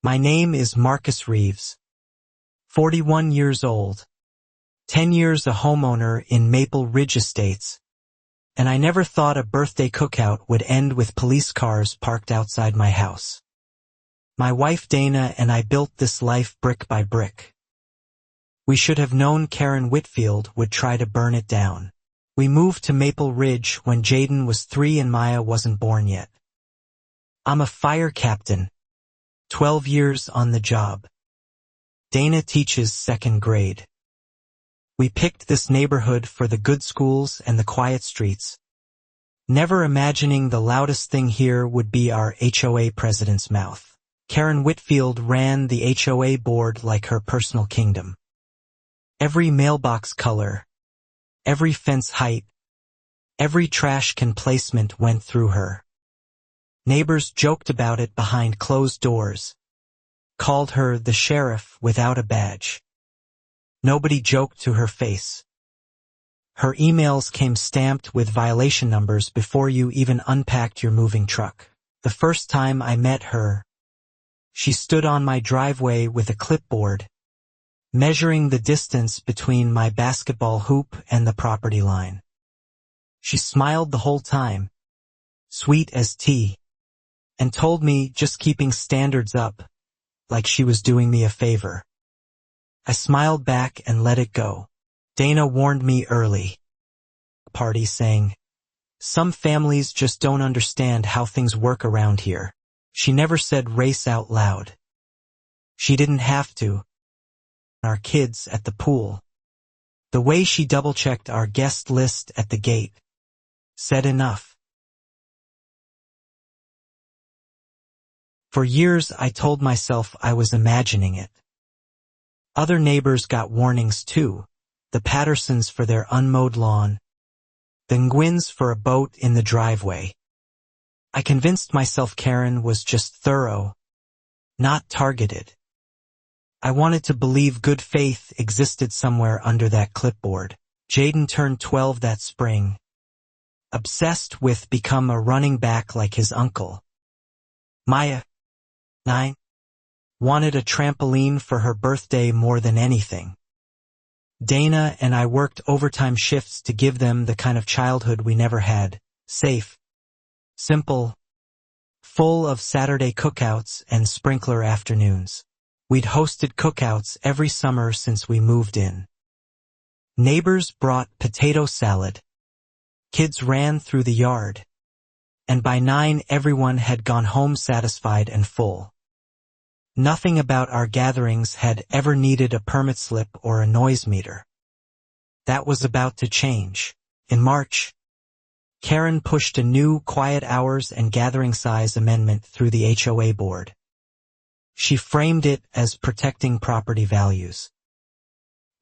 My name is Marcus Reeves, 41 years old, 10 years a homeowner in Maple Ridge Estates, and I never thought a birthday cookout would end with police cars parked outside my house. My wife Dana and I built this life brick by brick. We should have known Karen Whitfield would try to burn it down. We moved to Maple Ridge when Jaden was 3 and Maya wasn't born yet. I'm a fire captain, 12 years on the job. Dana teaches 2nd grade. We picked this neighborhood for the good schools and the quiet streets, never imagining the loudest thing here would be our HOA president's mouth. Karen Whitfield ran the HOA board like her personal kingdom. Every mailbox color, every fence height, every trash can placement went through her. Neighbors joked about it behind closed doors, called her the sheriff without a badge. Nobody joked to her face. Her emails came stamped with violation numbers before you even unpacked your moving truck. The first time I met her, she stood on my driveway with a clipboard, measuring the distance between my basketball hoop and the property line. She smiled the whole time, sweet as tea, and told me just keeping standards up, like she was doing me a favor. I smiled back and let it go. Dana warned me early. Party saying, "Some families just don't understand how things work around here." She never said race out loud. She didn't have to. Our kids at the pool. The way she double-checked our guest list at the gate said enough. For years I told myself I was imagining it. Other neighbors got warnings too, the Pattersons for their unmowed lawn, the Nguyen's for a boat in the driveway. I convinced myself Karen was just thorough, not targeted. I wanted to believe good faith existed somewhere under that clipboard. Jaden turned 12 that spring, obsessed with become a running back like his uncle. Maya, 9, wanted a trampoline for her birthday more than anything. Dana and I worked overtime shifts to give them the kind of childhood we never had, safe, simple, full of Saturday cookouts and sprinkler afternoons. We'd hosted cookouts every summer since we moved in. Neighbors brought potato salad. Kids ran through the yard. And by 9 everyone had gone home satisfied and full. Nothing about our gatherings had ever needed a permit slip or a noise meter. That was about to change. In March, Karen pushed a new quiet hours and gathering size amendment through the HOA board. She framed it as protecting property values.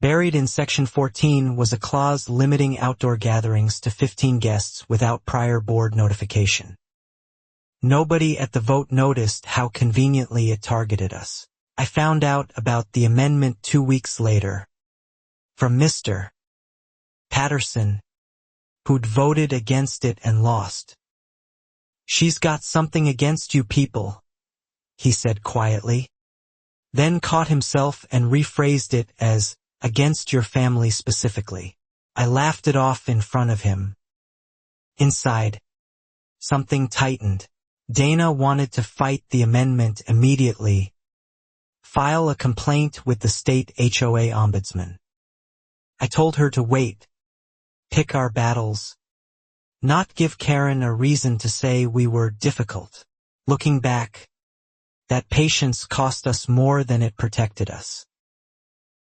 Buried in Section 14 was a clause limiting outdoor gatherings to 15 guests without prior board notification. Nobody at the vote noticed how conveniently it targeted us. I found out about the amendment 2 weeks later, from Mr. Patterson, who'd voted against it and lost. "She's got something against you people," he said quietly, then caught himself and rephrased it as, "against your family specifically." I laughed it off in front of him. Inside, something tightened. Dana wanted to fight the amendment immediately, file a complaint with the state HOA ombudsman. I told her to wait, pick our battles, not give Karen a reason to say we were difficult. Looking back, that patience cost us more than it protected us.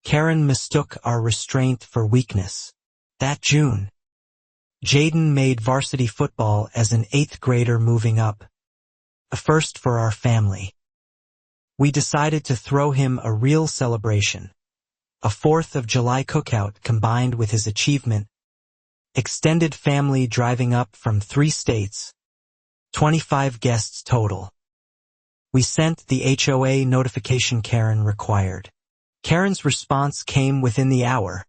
Karen mistook our restraint for weakness. That June, Jaden made varsity football as an 8th grader moving up, a first for our family. We decided to throw him a real celebration, a 4th of July cookout combined with his achievement, extended family driving up from 3 states, 25 guests total. We sent the HOA notification Karen required. Karen's response came within the hour.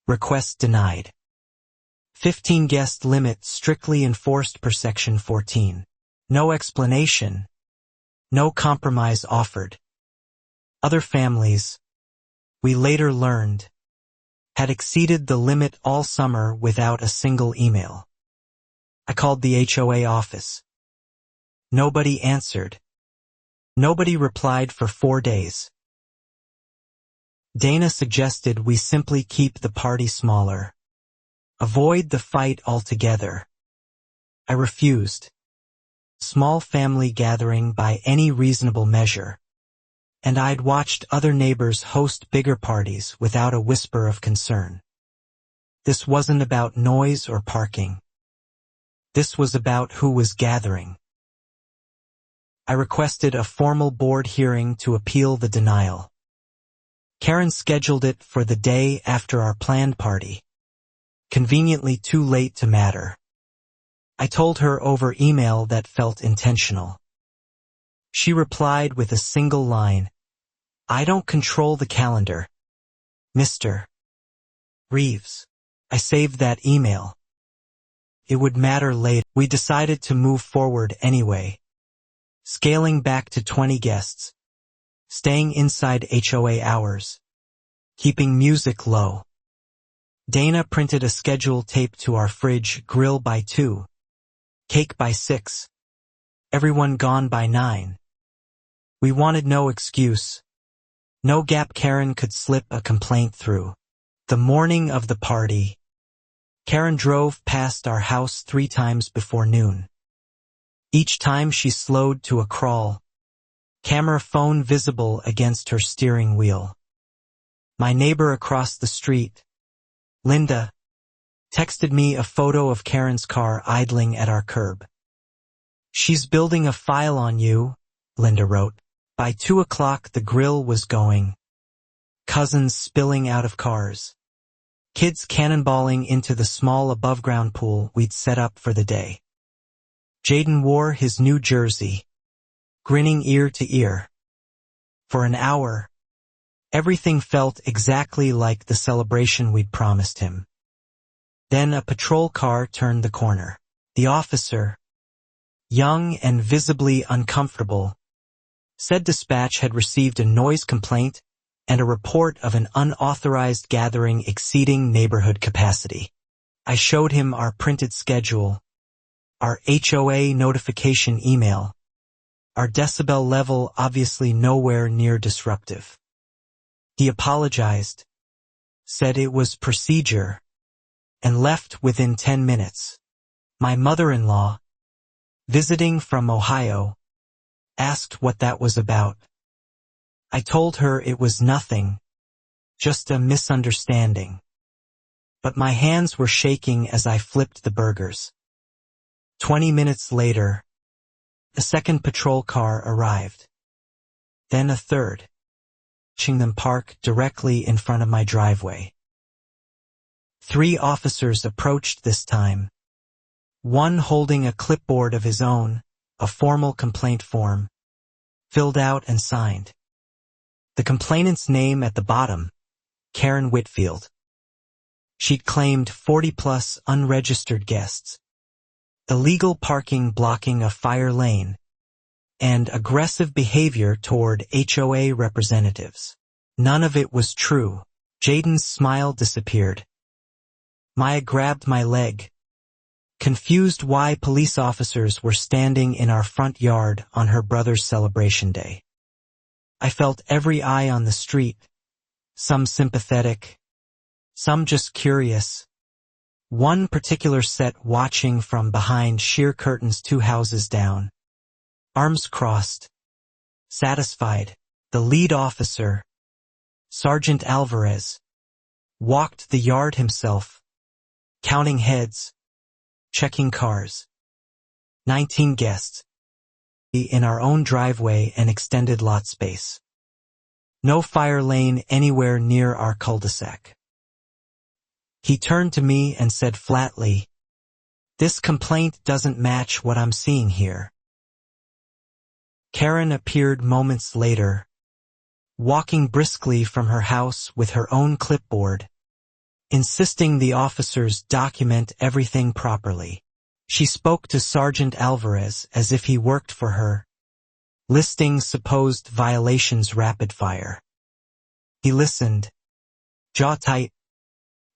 Request denied. 15 guest limit strictly enforced per Section 14. No explanation. No compromise offered. Other families, we later learned, had exceeded the limit all summer without a single email. I called the HOA office. Nobody answered. Nobody replied for 4 days. Dana suggested we simply keep the party smaller. Avoid the fight altogether. I refused. Small family gathering by any reasonable measure. And I'd watched other neighbors host bigger parties without a whisper of concern. This wasn't about noise or parking. This was about who was gathering. I requested a formal board hearing to appeal the denial. Karen scheduled it for the day after our planned party. Conveniently too late to matter. I told her over email that felt intentional. She replied with a single line, "I don't control the calendar. Mr. Reeves." I saved that email. It would matter later. We decided to move forward anyway. Scaling back to 20 guests. Staying inside HOA hours. Keeping music low. Dana printed a schedule taped to our fridge, grill by 2. Cake by 6. Everyone gone by 9. We wanted no excuse. No gap Karen could slip a complaint through. The morning of the party, Karen drove past our house 3 times before noon. Each time she slowed to a crawl, camera phone visible against her steering wheel. My neighbor across the street, Linda, texted me a photo of Karen's car idling at our curb. "She's building a file on you," Linda wrote. By 2 o'clock the grill was going. Cousins spilling out of cars. Kids cannonballing into the small above-ground pool we'd set up for the day. Jaden wore his new jersey, grinning ear to ear. For an hour, everything felt exactly like the celebration we'd promised him. Then a patrol car turned the corner. The officer, young and visibly uncomfortable, said dispatch had received a noise complaint and a report of an unauthorized gathering exceeding neighborhood capacity. I showed him our printed schedule, our HOA notification email, our decibel level obviously nowhere near disruptive. He apologized, said it was procedure, and left within 10 minutes. My mother-in-law, visiting from Ohio, asked what that was about. I told her it was nothing, just a misunderstanding. But my hands were shaking as I flipped the burgers. 20 minutes later, a second patrol car arrived. Then a third, watching them park directly in front of my driveway. 3 officers approached this time, one holding a clipboard of his own, a formal complaint form, filled out and signed. The complainant's name at the bottom, Karen Whitfield. She'd claimed 40-plus unregistered guests, illegal parking blocking a fire lane, and aggressive behavior toward HOA representatives. None of it was true. Jaden's smile disappeared. Maya grabbed my leg, confused why police officers were standing in our front yard on her brother's celebration day. I felt every eye on the street, some sympathetic, some just curious. One particular set watching from behind sheer curtains 2 houses down. Arms crossed, satisfied. The lead officer, Sergeant Alvarez, walked the yard himself, counting heads, checking cars. 19 guests. In our own driveway and extended lot space. No fire lane anywhere near our cul-de-sac. He turned to me and said flatly, "This complaint doesn't match what I'm seeing here." Karen appeared moments later, walking briskly from her house with her own clipboard, insisting the officers document everything properly. She spoke to Sergeant Alvarez as if he worked for her, listing supposed violations rapid fire. He listened, jaw tight,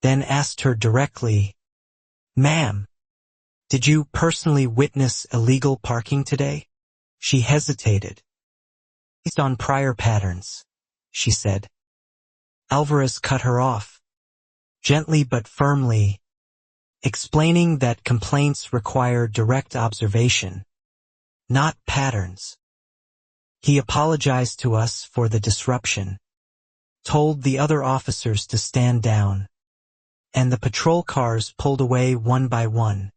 then asked her directly, "Ma'am, did you personally witness illegal parking today?" She hesitated. "Based on prior patterns," she said. Alvarez cut her off, gently but firmly, explaining that complaints require direct observation, not patterns. He apologized to us for the disruption, told the other officers to stand down, and the patrol cars pulled away one by one,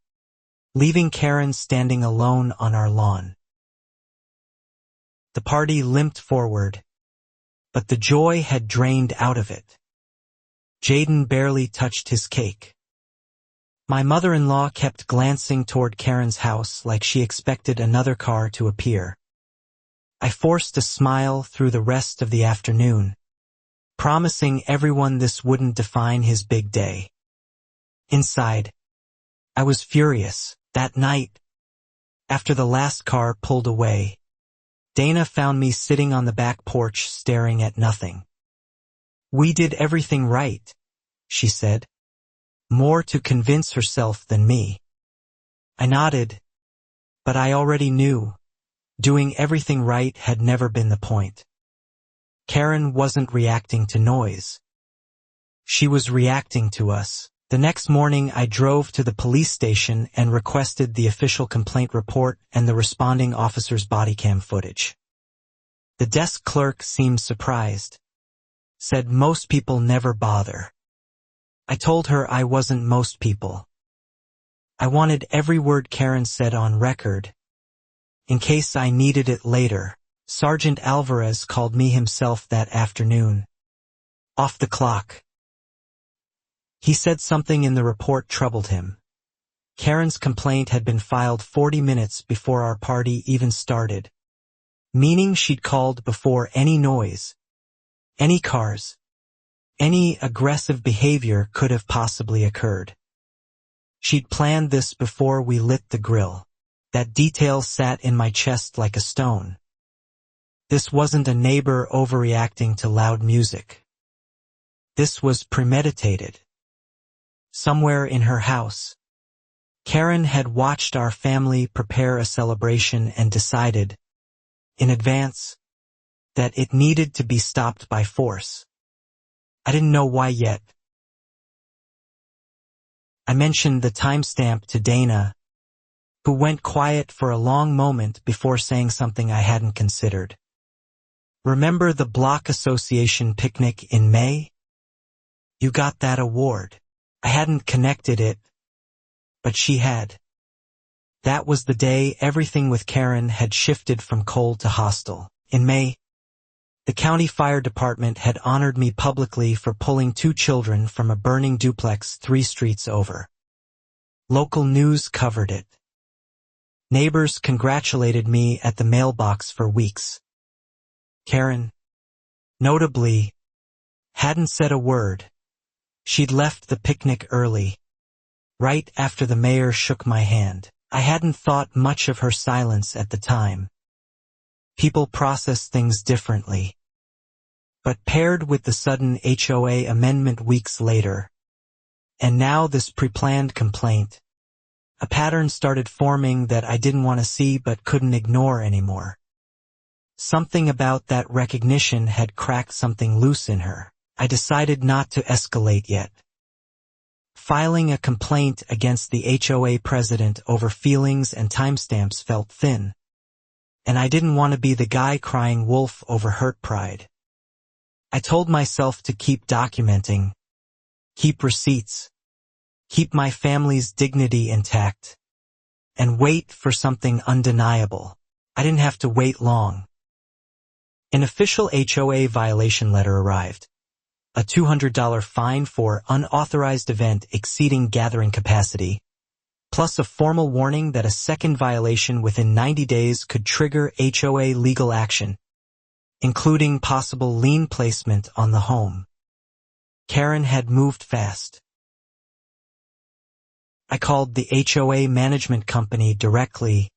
leaving Karen standing alone on our lawn. The party limped forward, but the joy had drained out of it. Jaden barely touched his cake. My mother-in-law kept glancing toward Karen's house like she expected another car to appear. I forced a smile through the rest of the afternoon, promising everyone this wouldn't define his big day. Inside, I was furious. That night, after the last car pulled away, Dana found me sitting on the back porch staring at nothing. "We did everything right," she said, more to convince herself than me. I nodded, but I already knew doing everything right had never been the point. Karen wasn't reacting to noise. She was reacting to us. The next morning I drove to the police station and requested the official complaint report and the responding officer's body cam footage. The desk clerk seemed surprised, said most people never bother. I told her I wasn't most people. I wanted every word Karen said on record, in case I needed it later. Sergeant Alvarez called me himself that afternoon. Off the clock. He said something in the report troubled him. Karen's complaint had been filed 40 minutes before our party even started, meaning she'd called before any noise, any cars, any aggressive behavior could have possibly occurred. She'd planned this before we lit the grill. That detail sat in my chest like a stone. This wasn't a neighbor overreacting to loud music. This was premeditated. Somewhere in her house, Karen had watched our family prepare a celebration and decided, in advance, that it needed to be stopped by force. I didn't know why yet. I mentioned the timestamp to Dana, who went quiet for a long moment before saying something I hadn't considered. "Remember the Block Association picnic in May? You got that award." I hadn't connected it, but she had. That was the day everything with Karen had shifted from cold to hostile. In May, the county fire department had honored me publicly for pulling 2 children from a burning duplex 3 streets over. Local news covered it. Neighbors congratulated me at the mailbox for weeks. Karen, notably, hadn't said a word. She'd left the picnic early, right after the mayor shook my hand. I hadn't thought much of her silence at the time. People process things differently. But paired with the sudden HOA amendment weeks later, and now this pre-planned complaint, a pattern started forming that I didn't want to see but couldn't ignore anymore. Something about that recognition had cracked something loose in her. I decided not to escalate yet. Filing a complaint against the HOA president over feelings and timestamps felt thin, and I didn't want to be the guy crying wolf over hurt pride. I told myself to keep documenting, keep receipts, keep my family's dignity intact, and wait for something undeniable. I didn't have to wait long. An official HOA violation letter arrived. A $200 fine for unauthorized event exceeding gathering capacity, plus a formal warning that a second violation within 90 days could trigger HOA legal action, including possible lien placement on the home. Karen had moved fast. I called the HOA management company directly,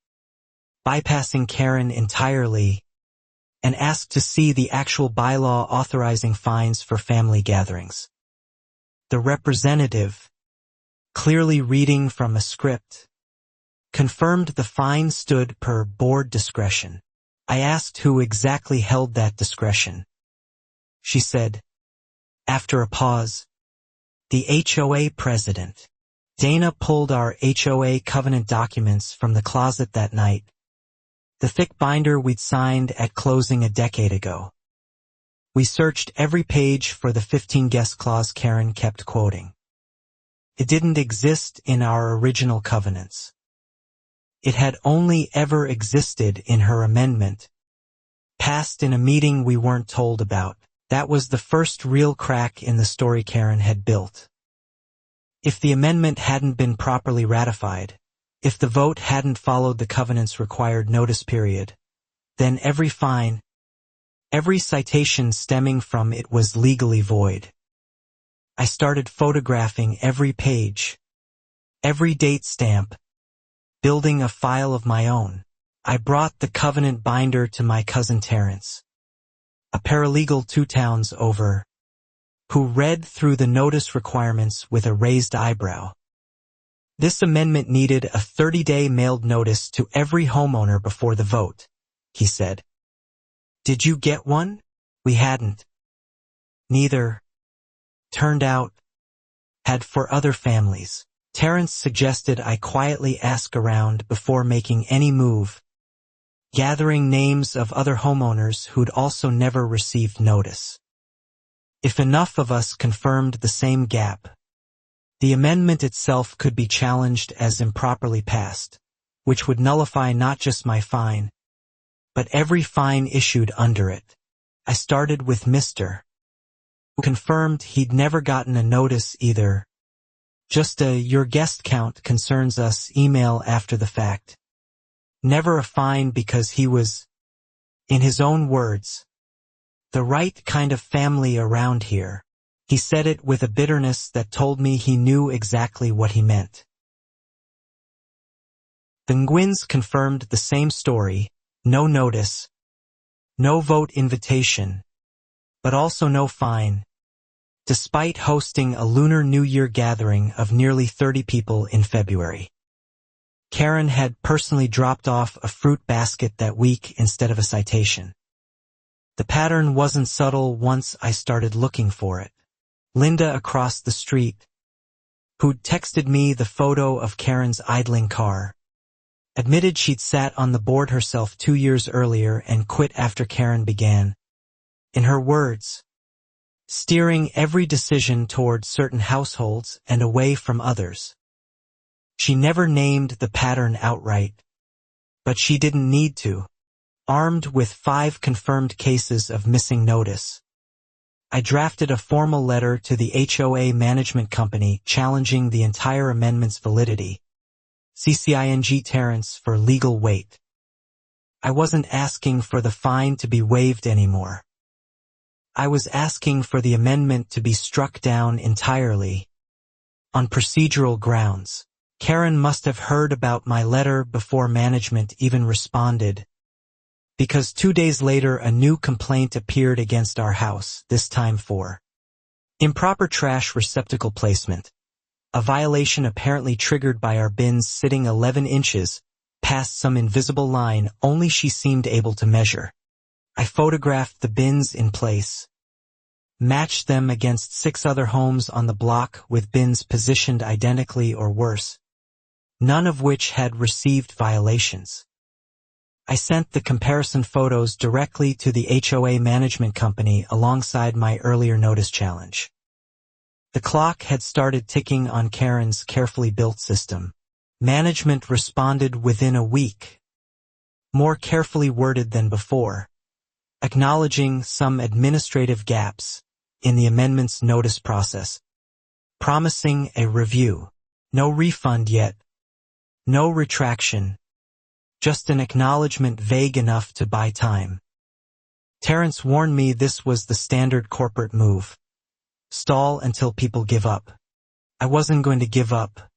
bypassing Karen entirely, and asked to see the actual bylaw authorizing fines for family gatherings. The representative, clearly reading from a script, confirmed the fine stood per board discretion. I asked who exactly held that discretion. She said, after a pause, the HOA president. Dana pulled our HOA covenant documents from the closet that night, the thick binder we'd signed at closing a decade ago. We searched every page for the 15 guest clause Karen kept quoting. It didn't exist in our original covenants. It had only ever existed in her amendment, passed in a meeting we weren't told about. That was the first real crack in the story Karen had built. If the amendment hadn't been properly ratified, if the vote hadn't followed the covenant's required notice period, then every fine, every citation stemming from it was legally void. I started photographing every page, every date stamp, building a file of my own. I brought the covenant binder to my cousin Terrence, a paralegal 2 towns over, who read through the notice requirements with a raised eyebrow. This amendment needed a 30-day mailed notice to every homeowner before the vote, he said. Did you get one? We hadn't. Neither, turned out, had for other families. Terrence suggested I quietly ask around before making any move, gathering names of other homeowners who'd also never received notice. If enough of us confirmed the same gap, the amendment itself could be challenged as improperly passed, which would nullify not just my fine, but every fine issued under it. I started with Mr. who confirmed he'd never gotten a notice either. Just a "your guest count concerns us" email after the fact. Never a fine because he was, in his own words, the right kind of family around here. He said it with a bitterness that told me he knew exactly what he meant. The Nguyen's confirmed the same story, no notice, no vote invitation, but also no fine, despite hosting a Lunar New Year gathering of nearly 30 people in February. Karen had personally dropped off a fruit basket that week instead of a citation. The pattern wasn't subtle once I started looking for it. Linda across the street, who'd texted me the photo of Karen's idling car, admitted she'd sat on the board herself 2 years earlier and quit after Karen began, in her words, steering every decision toward certain households and away from others. She never named the pattern outright, but she didn't need to. Armed with 5 confirmed cases of missing notice, I drafted a formal letter to the HOA management company challenging the entire amendment's validity. CCING Terrence for legal weight. I wasn't asking for the fine to be waived anymore. I was asking for the amendment to be struck down entirely, on procedural grounds. Karen must have heard about my letter before management even responded, because 2 days later a new complaint appeared against our house, this time for improper trash receptacle placement, a violation apparently triggered by our bins sitting 11 inches past some invisible line only she seemed able to measure. I photographed the bins in place, matched them against 6 other homes on the block with bins positioned identically or worse, none of which had received violations. I sent the comparison photos directly to the HOA management company alongside my earlier notice challenge. The clock had started ticking on Karen's carefully built system. Management responded within a week, more carefully worded than before, acknowledging some administrative gaps in the amendment's notice process, promising a review. No refund yet, no retraction, just an acknowledgement vague enough to buy time. Terrence warned me this was the standard corporate move. Stall until people give up. I wasn't going to give up.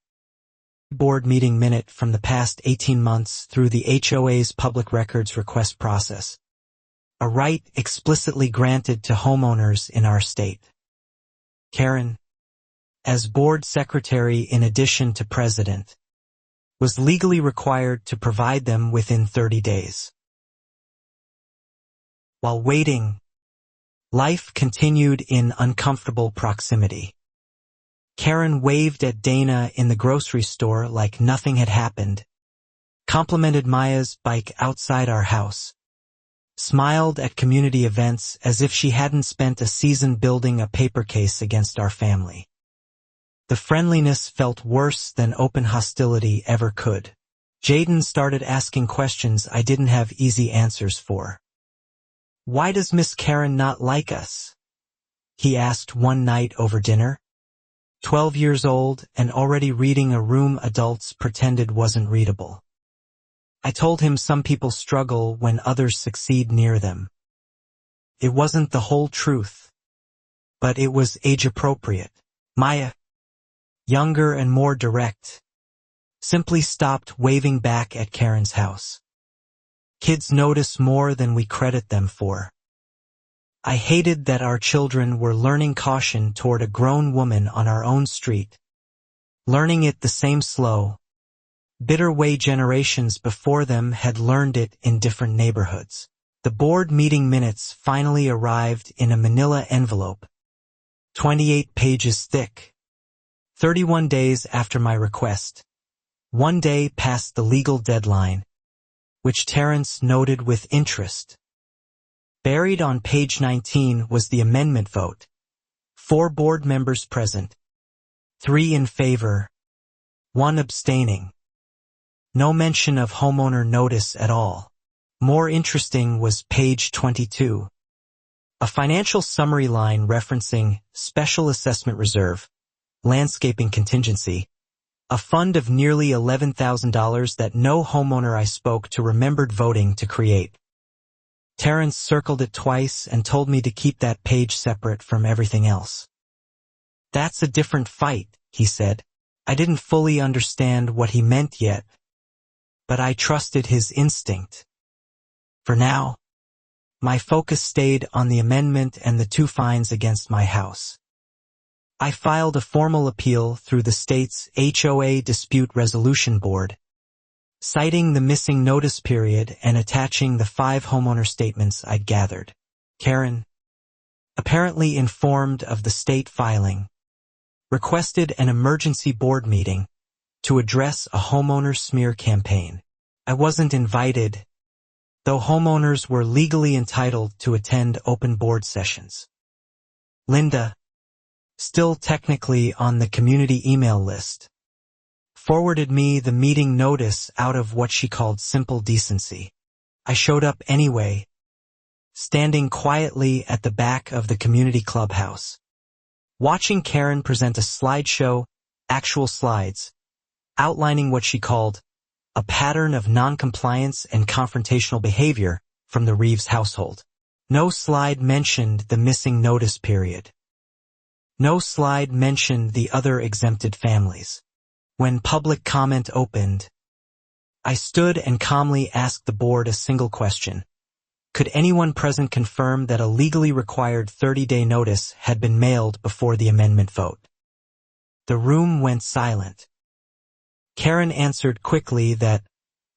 Board meeting minute from the past 18 months through the HOA's public records request process. a right explicitly granted to homeowners in our state. Karen, as board secretary in addition to president, was legally required to provide them within 30 days. While waiting, life continued in uncomfortable proximity. Karen waved at Dana in the grocery store like nothing had happened, complimented Maya's bike outside our house, smiled at community events as if she hadn't spent a season building a paper case against our family. The friendliness felt worse than open hostility ever could. Jaden started asking questions I didn't have easy answers for. "Why does Miss Karen not like us?" he asked one night over dinner. 12 years old and already reading a room adults pretended wasn't readable. I told him some people struggle when others succeed near them. It wasn't the whole truth, but it was age-appropriate. Maya, younger and more direct, simply stopped waving back at Karen's house. Kids notice more than we credit them for. I hated that our children were learning caution toward a grown woman on our own street, learning it the same slow, bitter way generations before them had learned it in different neighborhoods. The board meeting minutes finally arrived in a manila envelope, 28 pages thick. 31 days after my request, 1 day past the legal deadline, which Terrence noted with interest. Buried on page 19 was the amendment vote. 4 board members present, 3 in favor, 1 abstaining. No mention of homeowner notice at all. More interesting was page 22. A financial summary line referencing special assessment reserve, landscaping contingency, a fund of nearly $11,000 that no homeowner I spoke to remembered voting to create. Terrence circled it twice and told me to keep that page separate from everything else. "That's a different fight," he said. I didn't fully understand what he meant yet, but I trusted his instinct. For now, my focus stayed on the amendment and the 2 fines against my house. I filed a formal appeal through the state's HOA Dispute Resolution Board, citing the missing notice period and attaching the 5 homeowner statements I'd gathered. Karen, apparently informed of the state filing, requested an emergency board meeting to address a homeowner smear campaign. I wasn't invited, though homeowners were legally entitled to attend open board sessions. Linda, still technically on the community email list, forwarded me the meeting notice out of what she called simple decency. I showed up anyway, standing quietly at the back of the community clubhouse, watching Karen present a slideshow, actual slides, outlining what she called a pattern of non-compliance and confrontational behavior from the Reeves household. No slide mentioned the missing notice period. No slide mentioned the other exempted families. When public comment opened, I stood and calmly asked the board a single question. Could anyone present confirm that a legally required 30-day notice had been mailed before the amendment vote? The room went silent. Karen answered quickly that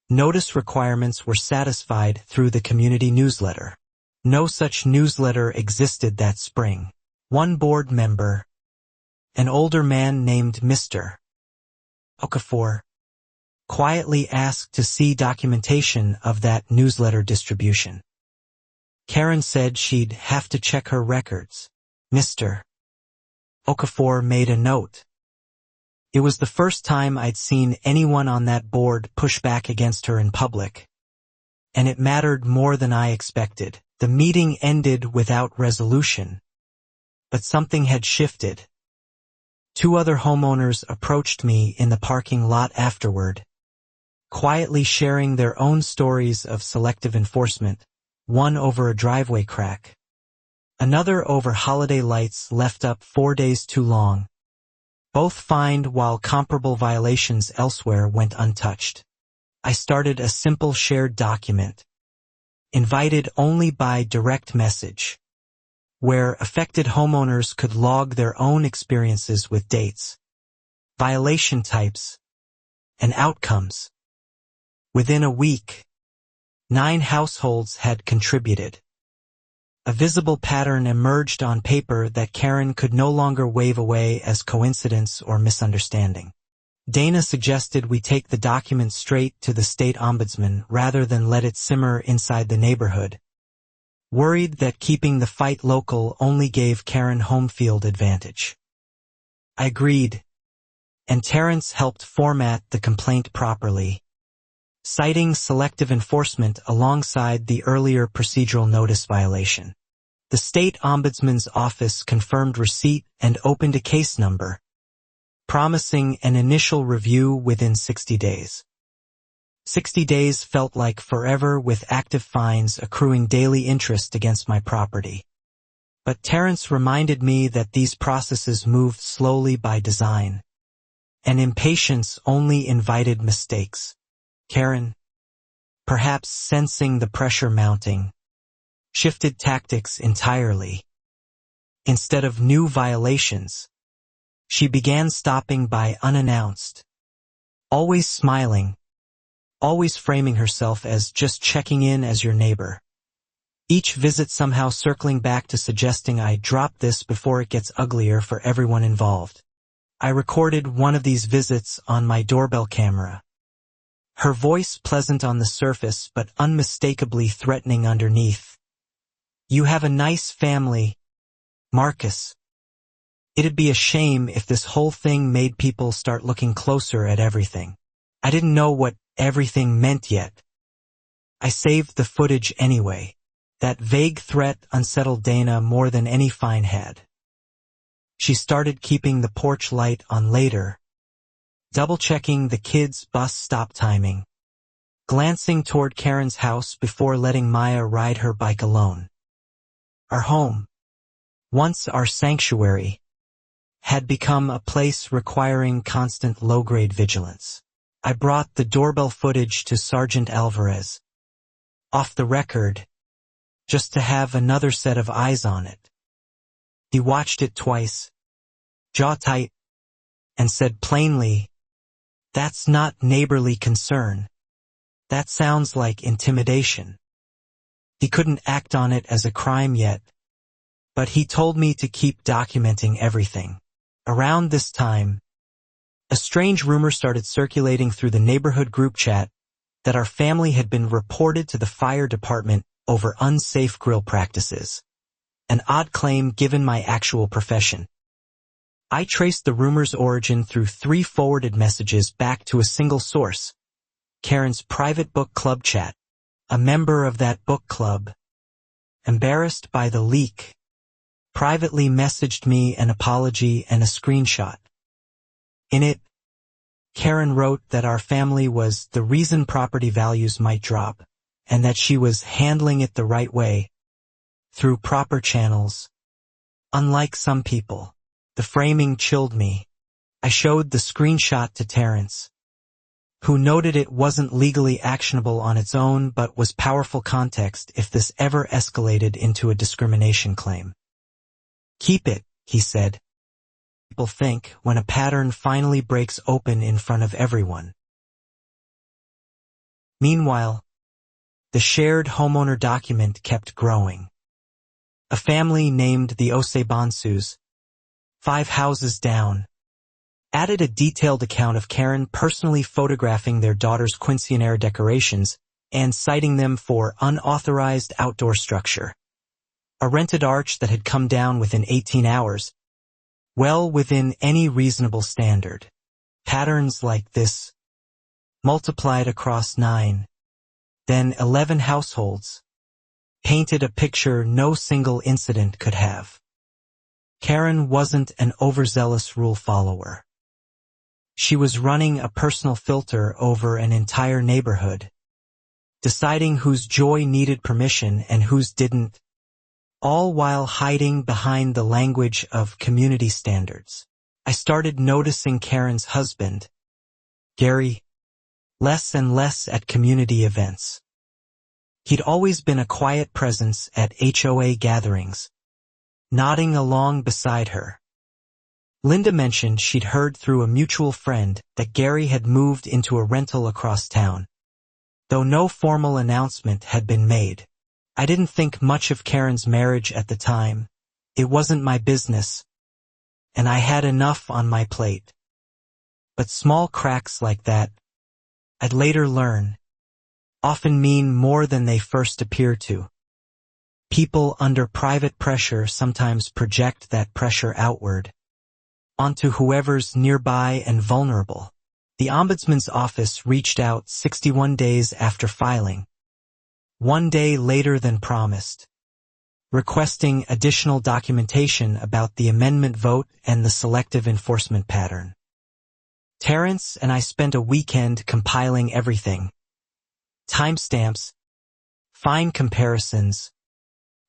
notice requirements were satisfied through the community newsletter. No such newsletter existed that spring. One board member, an older man named Mr. Okafor, quietly asked to see documentation of that newsletter distribution. Karen said she'd have to check her records. Mr. Okafor made a note. It was the first time I'd seen anyone on that board push back against her in public, and it mattered more than I expected. The meeting ended without resolution, but something had shifted. 2 other homeowners approached me in the parking lot afterward, quietly sharing their own stories of selective enforcement, one over a driveway crack, another over holiday lights left up 4 days too long, both fined while comparable violations elsewhere went untouched. I started a simple shared document, invited only by direct message, where affected homeowners could log their own experiences with dates, violation types, and outcomes. Within a week, 9 households had contributed. A visible pattern emerged on paper that Karen could no longer wave away as coincidence or misunderstanding. Dana suggested we take the document straight to the state ombudsman rather than let it simmer inside the neighborhood, worried that keeping the fight local only gave Karen home field advantage. I agreed, and Terrence helped format the complaint properly, citing selective enforcement alongside the earlier procedural notice violation. The state ombudsman's office confirmed receipt and opened a case number, promising an initial review within 60 days. 60 days felt like forever, with active fines accruing daily interest against my property. But Terrence reminded me that these processes moved slowly by design, and impatience only invited mistakes. Karen, perhaps sensing the pressure mounting, shifted tactics entirely. Instead of new violations, she began stopping by unannounced, always smiling, always framing herself as just checking in as your neighbor. Each visit somehow circling back to suggesting I drop this before it gets uglier for everyone involved. I recorded one of these visits on my doorbell camera. Her voice pleasant on the surface but unmistakably threatening underneath. "You have a nice family, Marcus. It'd be a shame if this whole thing made people start looking closer at everything." I didn't know what everything meant yet. I saved the footage anyway. That vague threat unsettled Dana more than any fine had. She started keeping the porch light on later, double-checking the kids' bus stop timing, glancing toward Karen's house before letting Maya ride her bike alone. Our home, once our sanctuary, had become a place requiring constant low-grade vigilance. I brought the doorbell footage to Sergeant Alvarez, off the record, just to have another set of eyes on it. He watched it twice, jaw tight, and said plainly, "That's not neighborly concern. That sounds like intimidation." He couldn't act on it as a crime yet, but he told me to keep documenting everything. Around this time, a strange rumor started circulating through the neighborhood group chat that our family had been reported to the fire department over unsafe grill practices, an odd claim given my actual profession. I traced the rumor's origin through 3 forwarded messages back to a single source, Karen's private book club chat. A member of that book club, embarrassed by the leak, privately messaged me an apology and a screenshot. In it, Karen wrote that our family was the reason property values might drop, and that she was handling it the right way, through proper channels. Unlike some people, the framing chilled me. I showed the screenshot to Terrence, who noted it wasn't legally actionable on its own but was powerful context if this ever escalated into a discrimination claim. "Keep it," he said. "People think when a pattern finally breaks open in front of everyone." Meanwhile, the shared homeowner document kept growing. A family named the Osebansus, 5 houses down, added a detailed account of Karen personally photographing their daughter's quinceañera decorations and citing them for unauthorized outdoor structure. A rented arch that had come down within 18 hours, well within any reasonable standard. Patterns like this, multiplied across 9, then 11 households, painted a picture no single incident could have. Karen wasn't an overzealous rule follower. She was running a personal filter over an entire neighborhood, deciding whose joy needed permission and whose didn't, all while hiding behind the language of community standards. I started noticing Karen's husband, Gary, less and less at community events. He'd always been a quiet presence at HOA gatherings, nodding along beside her. Linda mentioned she'd heard through a mutual friend that Gary had moved into a rental across town. Though no formal announcement had been made, I didn't think much of Karen's marriage at the time. It wasn't my business, and I had enough on my plate. But small cracks like that, I'd later learn, often mean more than they first appear to. People under private pressure sometimes project that pressure outward, onto whoever's nearby and vulnerable. The Ombudsman's office reached out 61 days after filing, one day later than promised, requesting additional documentation about the amendment vote and the selective enforcement pattern. Terrence and I spent a weekend compiling everything: timestamps, fine comparisons,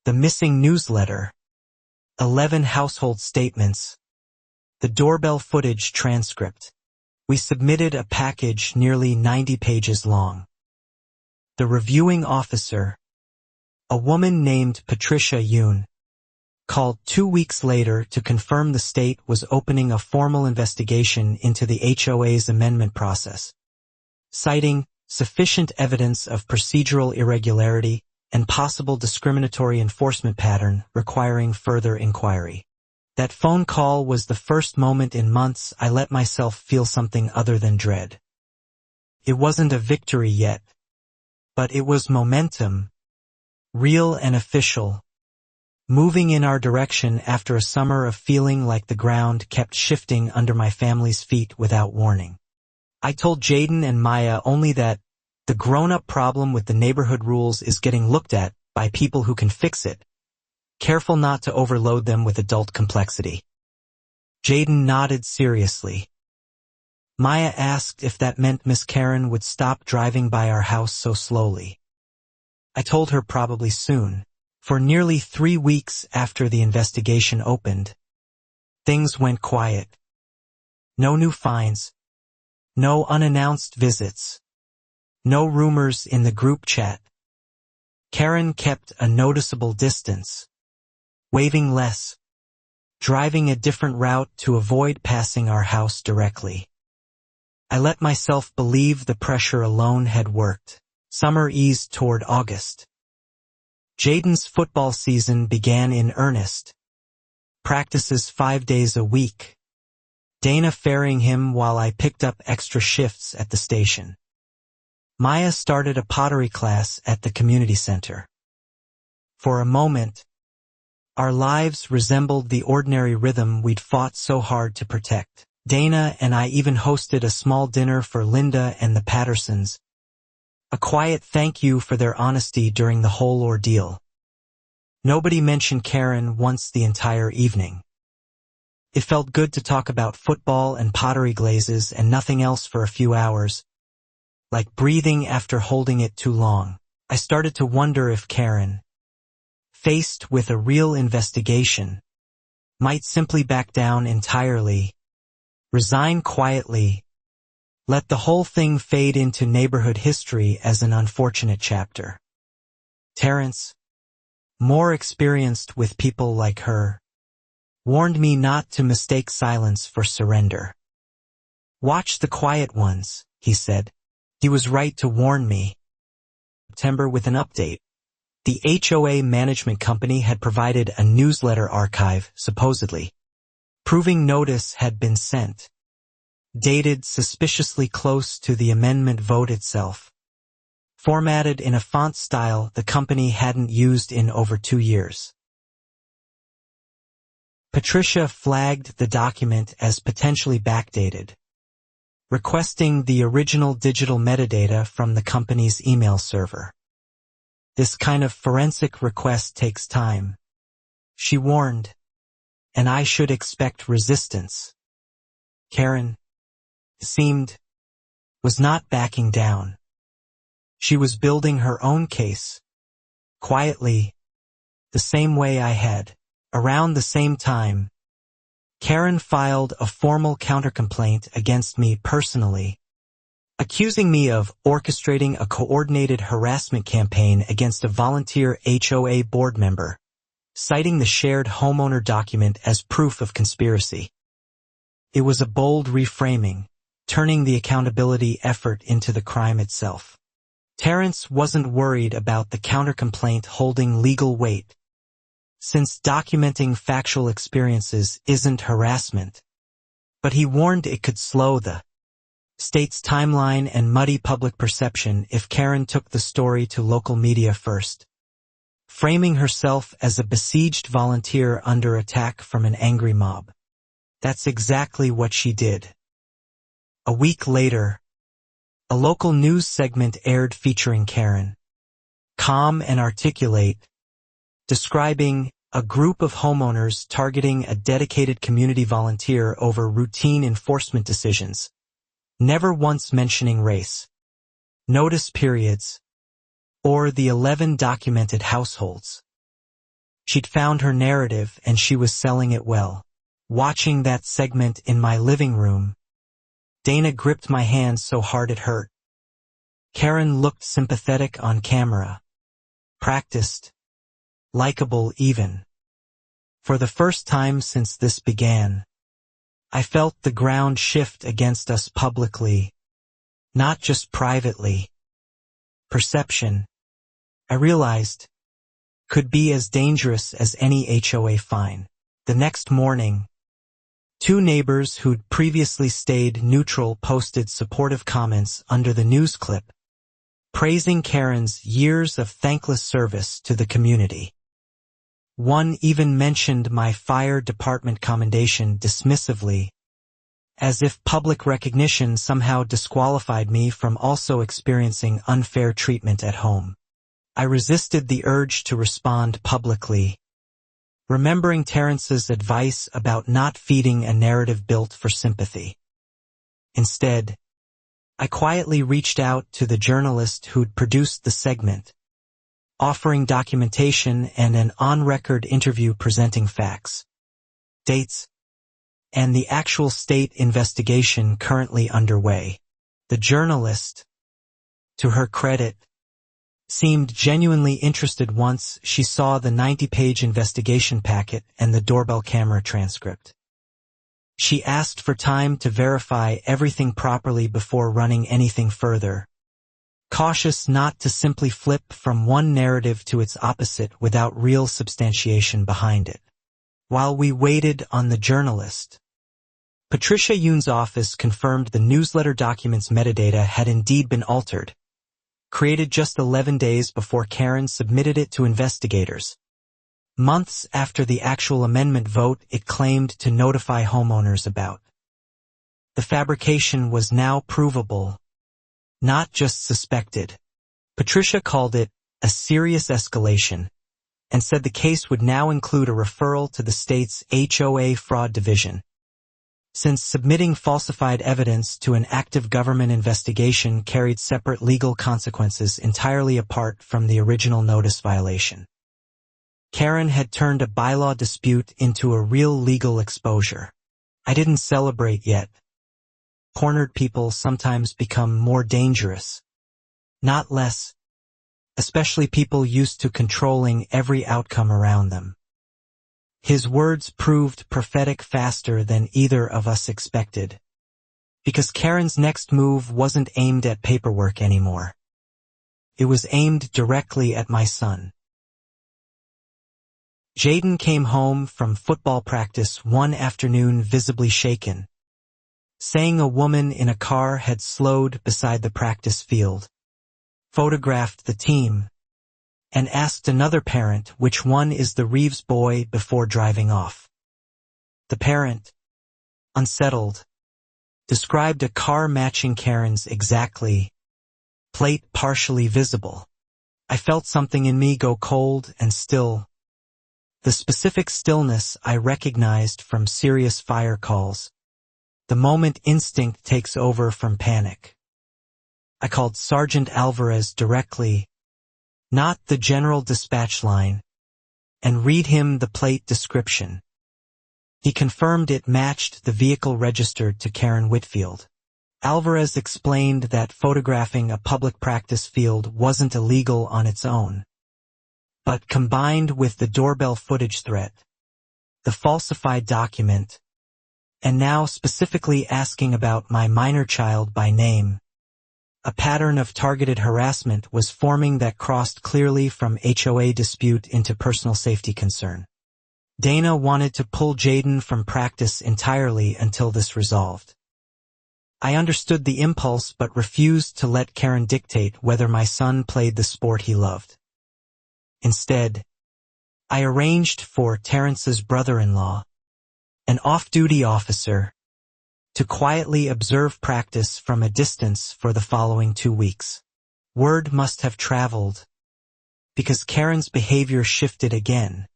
the missing newsletter, 11 household statements, the doorbell footage transcript. We submitted a package nearly 90 pages long. The reviewing officer, a woman named Patricia Yoon, called 2 weeks later to confirm the state was opening a formal investigation into the HOA's amendment process, citing sufficient evidence of procedural irregularity and possible discriminatory enforcement pattern requiring further inquiry. That phone call was the first moment in months I let myself feel something other than dread. It wasn't a victory yet, but it was momentum, real and official, moving in our direction after a summer of feeling like the ground kept shifting under my family's feet without warning. I told Jaden and Maya only that the grown-up problem with the neighborhood rules is getting looked at by people who can fix it, careful not to overload them with adult complexity. Jaden nodded seriously. Maya asked if that meant Miss Karen would stop driving by our house so slowly. I told her probably soon. For nearly 3 weeks after the investigation opened, things went quiet. No new fines, no unannounced visits, no rumors in the group chat. Karen kept a noticeable distance, waving less, driving a different route to avoid passing our house directly. I let myself believe the pressure alone had worked. Summer eased toward August. Jaden's football season began in earnest. Practices 5 days a week. Dana ferrying him while I picked up extra shifts at the station. Maya started a pottery class at the community center. For a moment, our lives resembled the ordinary rhythm we'd fought so hard to protect. Dana and I even hosted a small dinner for Linda and the Pattersons, a quiet thank you for their honesty during the whole ordeal. Nobody mentioned Karen once the entire evening. It felt good to talk about football and pottery glazes and nothing else for a few hours, like breathing after holding it too long. I started to wonder if Karen, faced with a real investigation, might simply back down entirely, resign quietly, let the whole thing fade into neighborhood history as an unfortunate chapter. Terrence, more experienced with people like her, warned me not to mistake silence for surrender. "Watch the quiet ones," he said. He was right to warn me. September with an update. The HOA management company had provided a newsletter archive, supposedly, proving notice had been sent, dated suspiciously close to the amendment vote itself, formatted in a font style the company hadn't used in over 2 years. Patricia flagged the document as potentially backdated, requesting the original digital metadata from the company's email server. This kind of forensic request takes time, she warned, and I should expect resistance. Karen, was not backing down. She was building her own case, quietly, the same way I had. Around the same time, Karen filed a formal countercomplaint against me personally, accusing me of orchestrating a coordinated harassment campaign against a volunteer HOA board member, citing the shared homeowner document as proof of conspiracy. It was a bold reframing, turning the accountability effort into the crime itself. Terrence wasn't worried about the countercomplaint holding legal weight, since documenting factual experiences isn't harassment. But he warned it could slow the state's timeline and muddy public perception if Karen took the story to local media first, framing herself as a besieged volunteer under attack from an angry mob. That's exactly what she did. A week later, a local news segment aired featuring Karen, calm and articulate, describing a group of homeowners targeting a dedicated community volunteer over routine enforcement decisions, never once mentioning race, notice periods, or the 11 documented households. She'd found her narrative and she was selling it well. Watching that segment in my living room, Dana gripped my hand so hard it hurt. Karen looked sympathetic on camera, practiced, likable even. For the first time since this began, I felt the ground shift against us publicly, not just privately. Perception, I realized, could be as dangerous as any HOA fine. The next morning, two neighbors who'd previously stayed neutral posted supportive comments under the news clip, praising Karen's years of thankless service to the community. One even mentioned my fire department commendation dismissively, as if public recognition somehow disqualified me from also experiencing unfair treatment at home. I resisted the urge to respond publicly, remembering Terrence's advice about not feeding a narrative built for sympathy. Instead, I quietly reached out to the journalist who'd produced the segment, offering documentation and an on-record interview presenting facts, dates, and the actual state investigation currently underway. The journalist, to her credit, seemed genuinely interested once she saw the 90-page investigation packet and the doorbell camera transcript. She asked for time to verify everything properly before running anything further, cautious not to simply flip from one narrative to its opposite without real substantiation behind it. While we waited on the journalist, Patricia Yoon's office confirmed the newsletter document's metadata had indeed been altered, created just 11 days before Karen submitted it to investigators. Months after the actual amendment vote it claimed to notify homeowners about. The fabrication was now provable, not just suspected. Patricia called it a serious escalation and said the case would now include a referral to the state's HOA fraud division, since submitting falsified evidence to an active government investigation carried separate legal consequences entirely apart from the original notice violation. Karen had turned a bylaw dispute into a real legal exposure. I didn't celebrate yet. Cornered people sometimes become more dangerous, not less, especially people used to controlling every outcome around them. His words proved prophetic faster than either of us expected, because Karen's next move wasn't aimed at paperwork anymore. It was aimed directly at my son. Jaden came home from football practice one afternoon visibly shaken, saying a woman in a car had slowed beside the practice field, photographed the team, and asked another parent which one is the Reeves boy before driving off. The parent, unsettled, described a car matching Karen's exactly, plate partially visible. I felt something in me go cold and still. The specific stillness I recognized from serious fire calls, the moment instinct takes over from panic. I called Sergeant Alvarez directly, not the general dispatch line, and read him the plate description. He confirmed it matched the vehicle registered to Karen Whitfield. Alvarez explained that photographing a public practice field wasn't illegal on its own. But combined with the doorbell footage threat, the falsified document, and now specifically asking about my minor child by name, a pattern of targeted harassment was forming that crossed clearly from HOA dispute into personal safety concern. Dana wanted to pull Jaden from practice entirely until this resolved. I understood the impulse but refused to let Karen dictate whether my son played the sport he loved. Instead, I arranged for Terrence's brother-in-law, an off-duty officer, to quietly observe practice from a distance for the following 2 weeks. Word must have traveled, because Karen's behavior shifted again,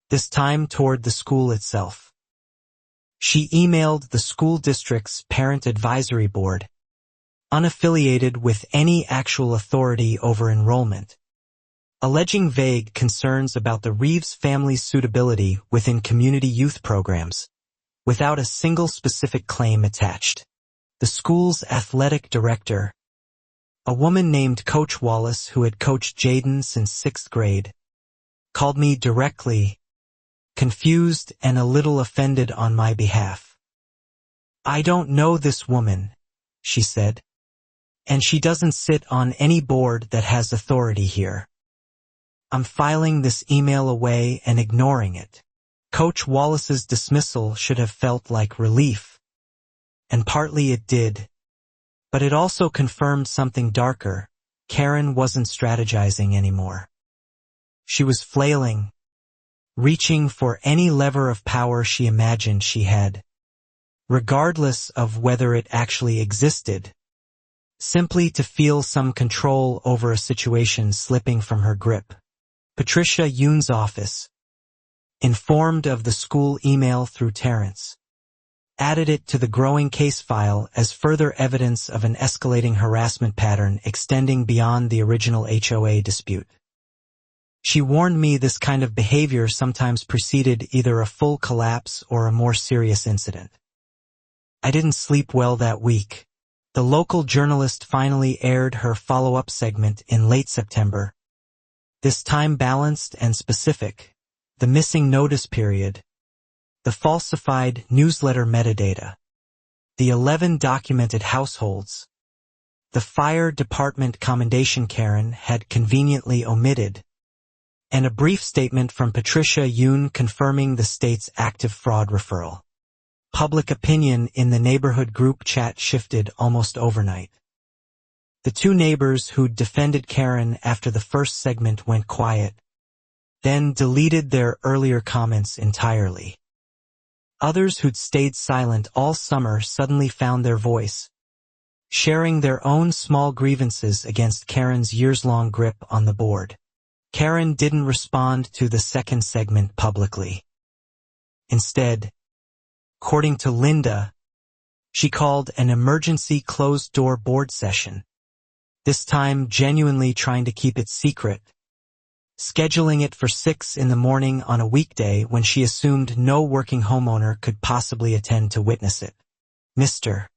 this time toward the school itself. She emailed the school district's parent advisory board, unaffiliated with any actual authority over enrollment, alleging vague concerns about the Reeves family's suitability within community youth programs, without a single specific claim attached. The school's athletic director, a woman named Coach Wallace who had coached Jaden since 6th grade, called me directly, confused and a little offended on my behalf. "I don't know this woman," she said, "and she doesn't sit on any board that has authority here. I'm filing this email away and ignoring it." Coach Wallace's dismissal should have felt like relief, and partly it did, but it also confirmed something darker. Karen wasn't strategizing anymore. She was flailing, reaching for any lever of power she imagined she had, regardless of whether it actually existed, simply to feel some control over a situation slipping from her grip. Patricia Yoon's office, informed of the school email through Terrence, added it to the growing case file as further evidence of an escalating harassment pattern extending beyond the original HOA dispute. She warned me this kind of behavior sometimes preceded either a full collapse or a more serious incident. I didn't sleep well that week. The local journalist finally aired her follow-up segment in late September, this time balanced and specific: the missing notice period, the falsified newsletter metadata, the 11 documented households, the fire department commendation Karen had conveniently omitted, and a brief statement from Patricia Yoon confirming the state's active fraud referral. Public opinion in the neighborhood group chat shifted almost overnight. The 2 neighbors who'd defended Karen after the first segment went quiet, then deleted their earlier comments entirely. Others who'd stayed silent all summer suddenly found their voice, sharing their own small grievances against Karen's years-long grip on the board. Karen didn't respond to the second segment publicly. Instead, according to Linda, she called an emergency closed-door board session, this time genuinely trying to keep it secret, scheduling it for 6 in the morning on a weekday when she assumed no working homeowner could possibly attend to witness it. Mr.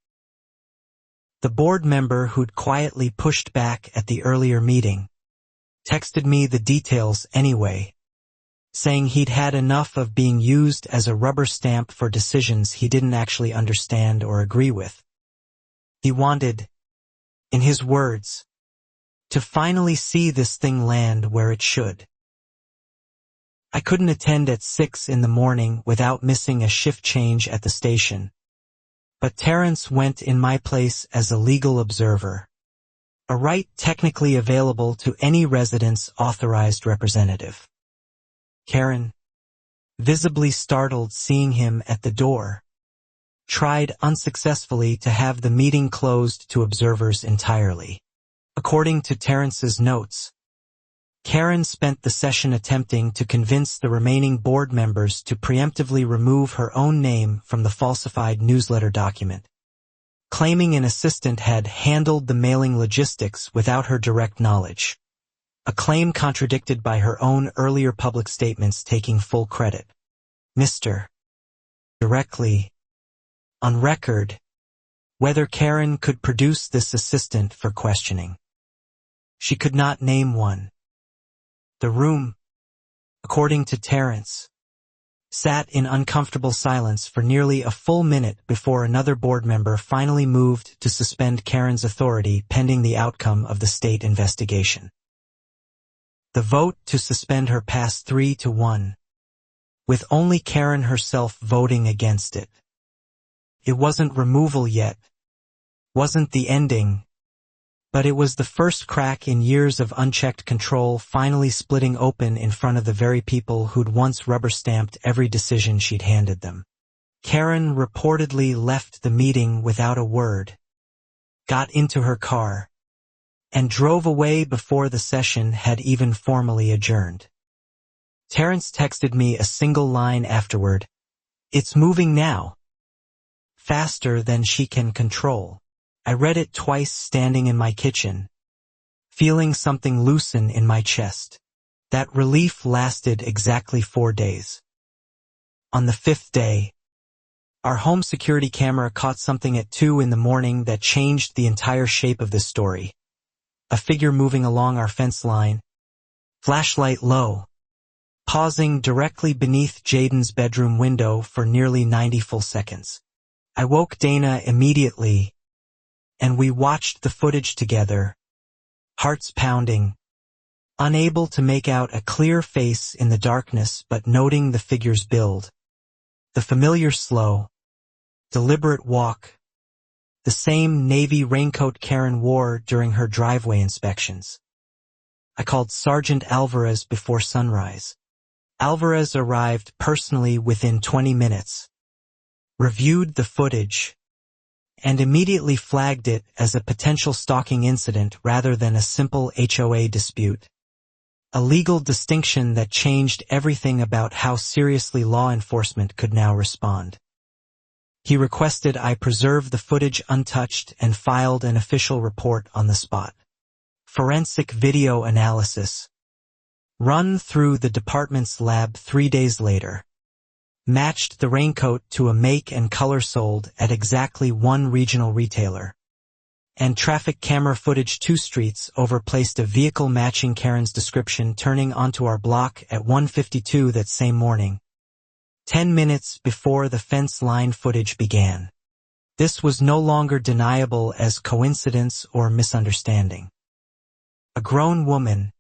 The board member who'd quietly pushed back at the earlier meeting texted me the details anyway, saying he'd had enough of being used as a rubber stamp for decisions he didn't actually understand or agree with. He wanted, in his words, to finally see this thing land where it should. I couldn't attend at 6 in the morning without missing a shift change at the station, but Terrence went in my place as a legal observer, a right technically available to any resident's authorized representative. Karen, visibly startled seeing him at the door, tried unsuccessfully to have the meeting closed to observers entirely. According to Terrence's notes, Karen spent the session attempting to convince the remaining board members to preemptively remove her own name from the falsified newsletter document, claiming an assistant had handled the mailing logistics without her direct knowledge, a claim contradicted by her own earlier public statements taking full credit. Mr. Directly, on record, whether Karen could produce this assistant for questioning. She could not name one. The room, according to Terrence, sat in uncomfortable silence for nearly a full minute before another board member finally moved to suspend Karen's authority pending the outcome of the state investigation. The vote to suspend her passed 3-1, with only Karen herself voting against it. It wasn't removal yet, wasn't the ending, but it was the first crack in years of unchecked control finally splitting open in front of the very people who'd once rubber-stamped every decision she'd handed them. Karen reportedly left the meeting without a word, got into her car, and drove away before the session had even formally adjourned. Terrence texted me a single line afterward, "It's moving now. Faster than she can control." I read it twice standing in my kitchen, feeling something loosen in my chest. That relief lasted exactly 4 days. On the 5th day, our home security camera caught something at 2 in the morning that changed the entire shape of this story. A figure moving along our fence line, flashlight low, pausing directly beneath Jaden's bedroom window for nearly 90 full seconds. I woke Dana immediately, and we watched the footage together, hearts pounding, unable to make out a clear face in the darkness but noting the figure's build. The familiar slow, deliberate walk, the same navy raincoat Karen wore during her driveway inspections. I called Sergeant Alvarez before sunrise. Alvarez arrived personally within 20 minutes, reviewed the footage, and immediately flagged it as a potential stalking incident rather than a simple HOA dispute. A legal distinction that changed everything about how seriously law enforcement could now respond. He requested I preserve the footage untouched and filed an official report on the spot. Forensic video analysis, run through the department's lab 3 days later, matched the raincoat to a make and color sold at exactly one regional retailer. And traffic camera footage 2 streets over placed a vehicle matching Karen's description turning onto our block at 1:52 that same morning, 10 minutes before the fence line footage began. This was no longer deniable as coincidence or misunderstanding. A grown woman,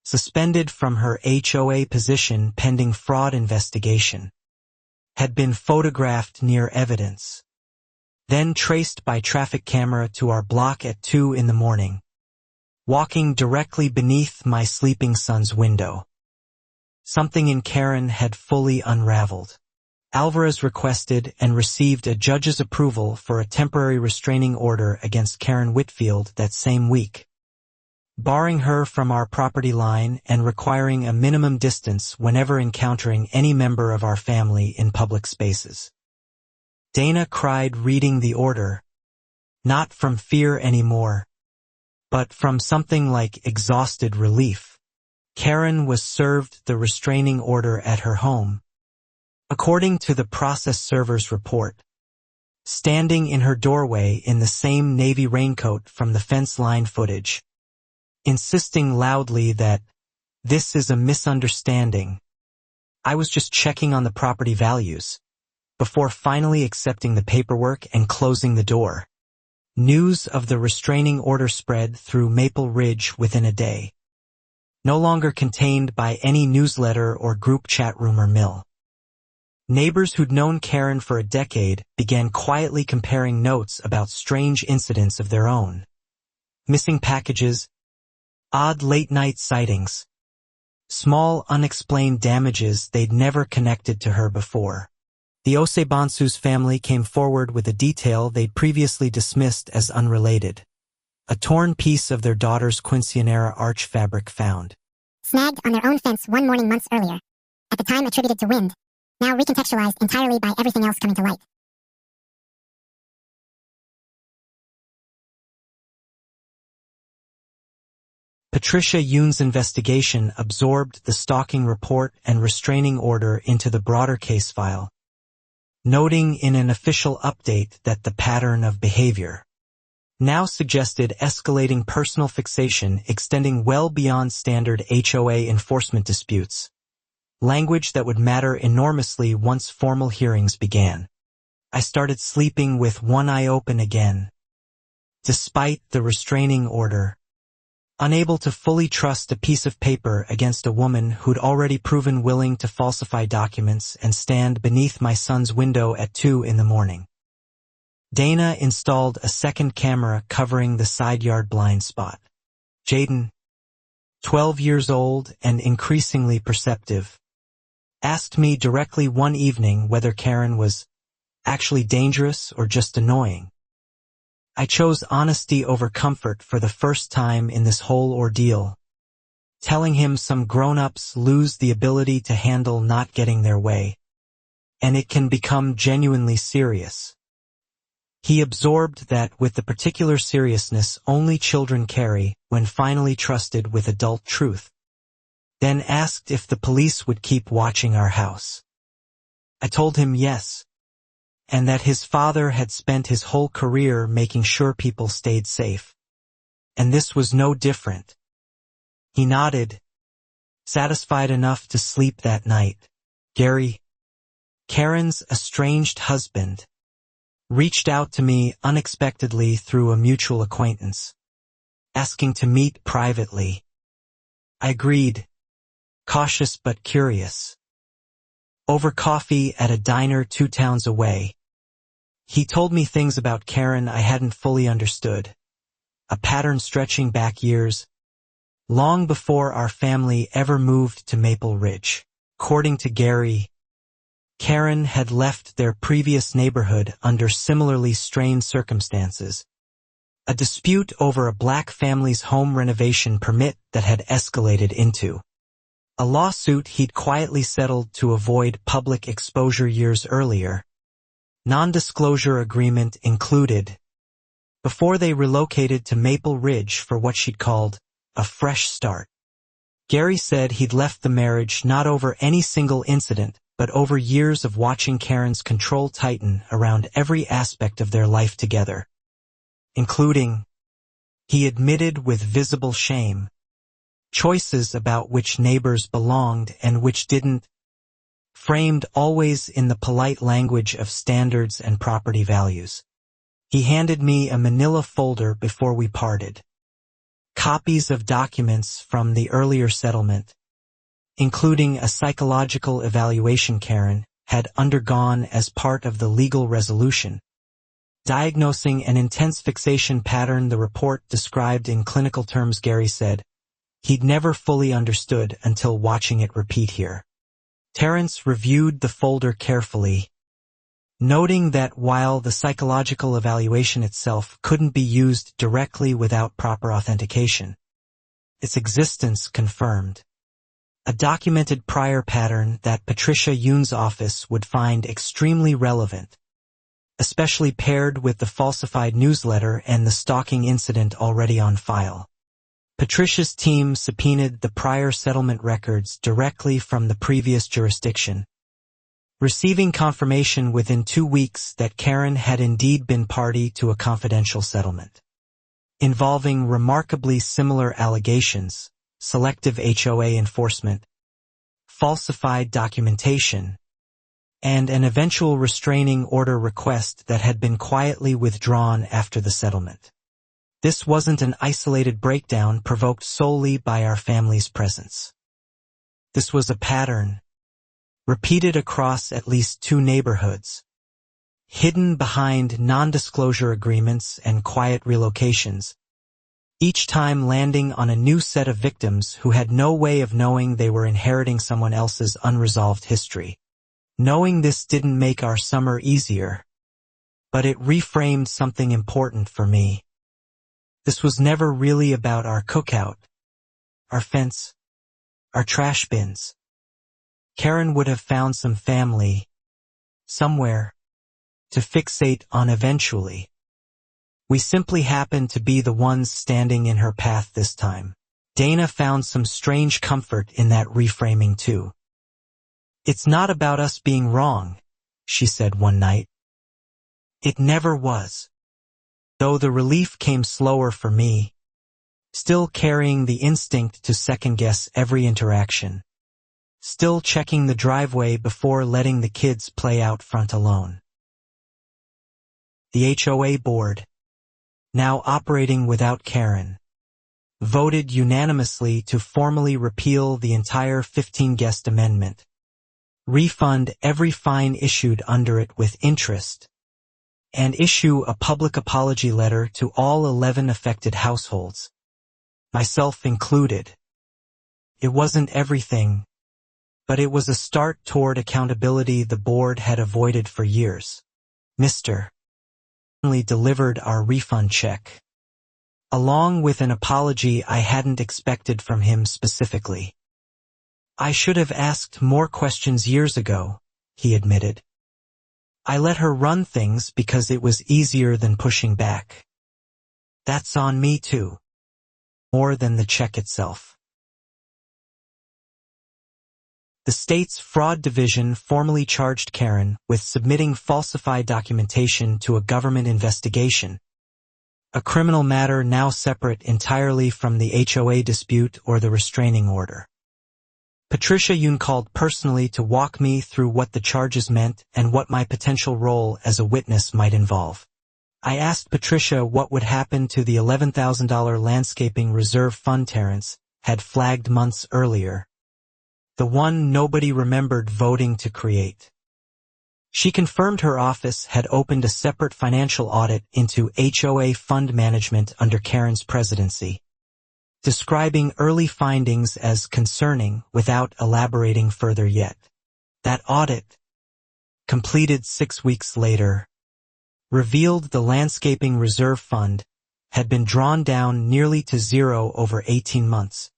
suspended from her HOA position pending fraud investigation, had been photographed near evidence, then traced by traffic camera to our block at 2 in the morning, walking directly beneath my sleeping son's window. Something in Karen had fully unraveled. Alvarez requested and received a judge's approval for a temporary restraining order against Karen Whitfield that same week, barring her from our property line and requiring a minimum distance whenever encountering any member of our family in public spaces. Dana cried reading the order, not from fear anymore, but from something like exhausted relief. Karen was served the restraining order at her home, according to the process server's report, standing in her doorway in the same navy raincoat from the fence line footage, insisting loudly that this is a misunderstanding. I was just checking on the property values, before finally accepting the paperwork and closing the door. News of the restraining order spread through Maple Ridge within a day, no longer contained by any newsletter or group chat rumor mill. Neighbors who'd known Karen for a decade began quietly comparing notes about strange incidents of their own. Missing packages, odd late-night sightings, small unexplained damages they'd never connected to her before. The Osebansu's family came forward with a detail they'd previously dismissed as unrelated. A torn piece of their daughter's quinceanera arch fabric found. Snagged on their own fence one morning months earlier, at the time attributed to wind, now recontextualized entirely by everything else coming to light. Patricia Yoon's investigation absorbed the stalking report and restraining order into the broader case file, noting in an official update that the pattern of behavior now suggested escalating personal fixation extending well beyond standard HOA enforcement disputes, language that would matter enormously once formal hearings began. I started sleeping with one eye open again, despite the restraining order, unable to fully trust a piece of paper against a woman who'd already proven willing to falsify documents and stand beneath my son's window at 2 in the morning. Dana installed a second camera covering the side yard blind spot. Jaden, 12 years old and increasingly perceptive, asked me directly one evening whether Karen was actually dangerous or just annoying. I chose honesty over comfort for the first time in this whole ordeal, telling him some grown-ups lose the ability to handle not getting their way, and it can become genuinely serious. He absorbed that with the particular seriousness only children carry when finally trusted with adult truth, then asked if the police would keep watching our house. I told him yes, and that his father had spent his whole career making sure people stayed safe. And this was no different. He nodded, satisfied enough to sleep that night. Gary, Karen's estranged husband, reached out to me unexpectedly through a mutual acquaintance, asking to meet privately. I agreed, cautious but curious. Over coffee at a diner 2 towns away, he told me things about Karen I hadn't fully understood, a pattern stretching back years, long before our family ever moved to Maple Ridge. According to Gary, Karen had left their previous neighborhood under similarly strained circumstances, a dispute over a black family's home renovation permit that had escalated into a lawsuit he'd quietly settled to avoid public exposure years earlier. Non-disclosure agreement included, before they relocated to Maple Ridge for what she'd called a fresh start. Gary said he'd left the marriage not over any single incident, but over years of watching Karen's control tighten around every aspect of their life together, including, he admitted with visible shame, choices about which neighbors belonged and which didn't, framed always in the polite language of standards and property values. He handed me a manila folder before we parted, copies of documents from the earlier settlement, including a psychological evaluation Karen had undergone as part of the legal resolution, diagnosing an intense fixation pattern the report described in clinical terms. Gary said he'd never fully understood until watching it repeat here. Terrence reviewed the folder carefully, noting that while the psychological evaluation itself couldn't be used directly without proper authentication, its existence confirmed a documented prior pattern that Patricia Yoon's office would find extremely relevant, especially paired with the falsified newsletter and the stalking incident already on file. Patricia's team subpoenaed the prior settlement records directly from the previous jurisdiction, receiving confirmation within 2 weeks that Karen had indeed been party to a confidential settlement, involving remarkably similar allegations: selective HOA enforcement, falsified documentation, and an eventual restraining order request that had been quietly withdrawn after the settlement. This wasn't an isolated breakdown provoked solely by our family's presence. This was a pattern, repeated across at least 2 neighborhoods, hidden behind non-disclosure agreements and quiet relocations, each time landing on a new set of victims who had no way of knowing they were inheriting someone else's unresolved history. Knowing this didn't make our summer easier, but it reframed something important for me. This was never really about our cookout, our fence, our trash bins. Karen would have found some family, somewhere, to fixate on eventually. We simply happened to be the ones standing in her path this time. Dana found some strange comfort in that reframing too. It's not about us being wrong, she said one night. It never was. Though the relief came slower for me, still carrying the instinct to second-guess every interaction, still checking the driveway before letting the kids play out front alone. The HOA board, now operating without Karen, voted unanimously to formally repeal the entire 15-guest amendment, refund every fine issued under it with interest, and issue a public apology letter to all 11 affected households, myself included. It wasn't everything, but it was a start toward accountability the board had avoided for years. Mr. delivered our refund check, along with an apology I hadn't expected from him specifically. I should have asked more questions years ago, he admitted. I let her run things because it was easier than pushing back. That's on me too, more than the check itself. The state's fraud division formally charged Karen with submitting falsified documentation to a government investigation, a criminal matter now separate entirely from the HOA dispute or the restraining order. Patricia Yoon called personally to walk me through what the charges meant and what my potential role as a witness might involve. I asked Patricia what would happen to the $11,000 landscaping reserve fund Terrence had flagged months earlier, the one nobody remembered voting to create. She confirmed her office had opened a separate financial audit into HOA fund management under Karen's presidency, describing early findings as concerning without elaborating further yet. That audit, completed 6 weeks later, revealed the landscaping reserve fund had been drawn down nearly to zero over 18 months,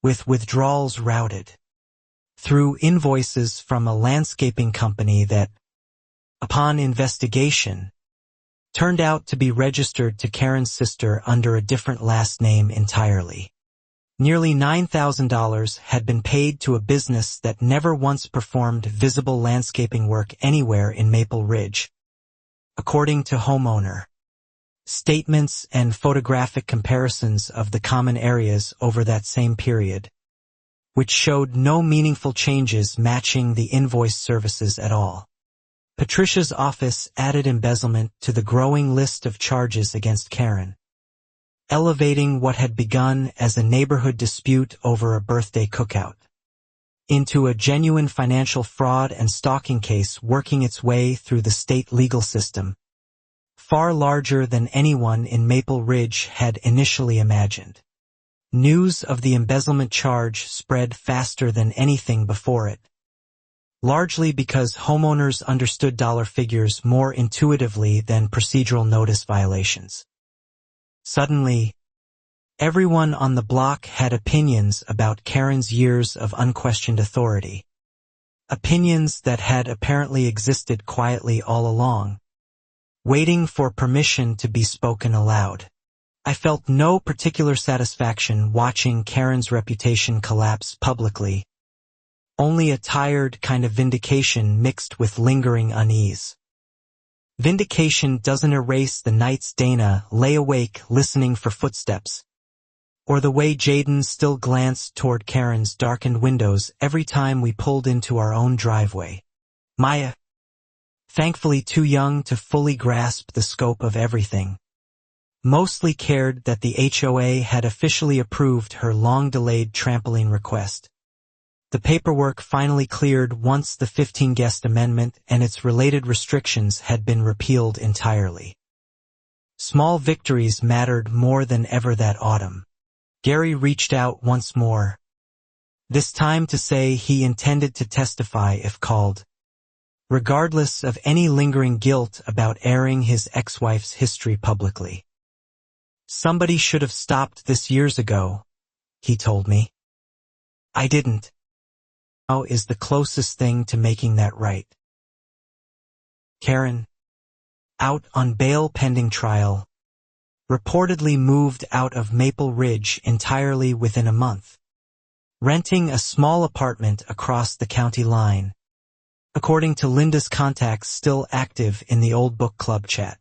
with withdrawals routed through invoices from a landscaping company that, upon investigation, turned out to be registered to Karen's sister under a different last name entirely. Nearly $9,000 had been paid to a business that never once performed visible landscaping work anywhere in Maple Ridge, according to homeowner statements and photographic comparisons of the common areas over that same period, which showed no meaningful changes matching the invoice services at all. Patricia's office added embezzlement to the growing list of charges against Karen, elevating what had begun as a neighborhood dispute over a birthday cookout into a genuine financial fraud and stalking case working its way through the state legal system, far larger than anyone in Maple Ridge had initially imagined. News of the embezzlement charge spread faster than anything before it, largely because homeowners understood dollar figures more intuitively than procedural notice violations. Suddenly, everyone on the block had opinions about Karen's years of unquestioned authority, opinions that had apparently existed quietly all along, waiting for permission to be spoken aloud. I felt no particular satisfaction watching Karen's reputation collapse publicly, only a tired kind of vindication mixed with lingering unease. Vindication doesn't erase the nights Dana lay awake listening for footsteps, or the way Jaden still glanced toward Karen's darkened windows every time we pulled into our own driveway. Maya, thankfully too young to fully grasp the scope of everything, mostly cared that the HOA had officially approved her long-delayed trampoline request. The paperwork finally cleared once the 15-guest amendment and its related restrictions had been repealed entirely. Small victories mattered more than ever that autumn. Gary reached out once more, this time to say he intended to testify if called, regardless of any lingering guilt about airing his ex-wife's history publicly. Somebody should have stopped this years ago, he told me. I didn't. Now is the closest thing to making that right. Karen, out on bail pending trial, reportedly moved out of Maple Ridge entirely within a month, renting a small apartment across the county line, according to Linda's contacts still active in the old book club chat.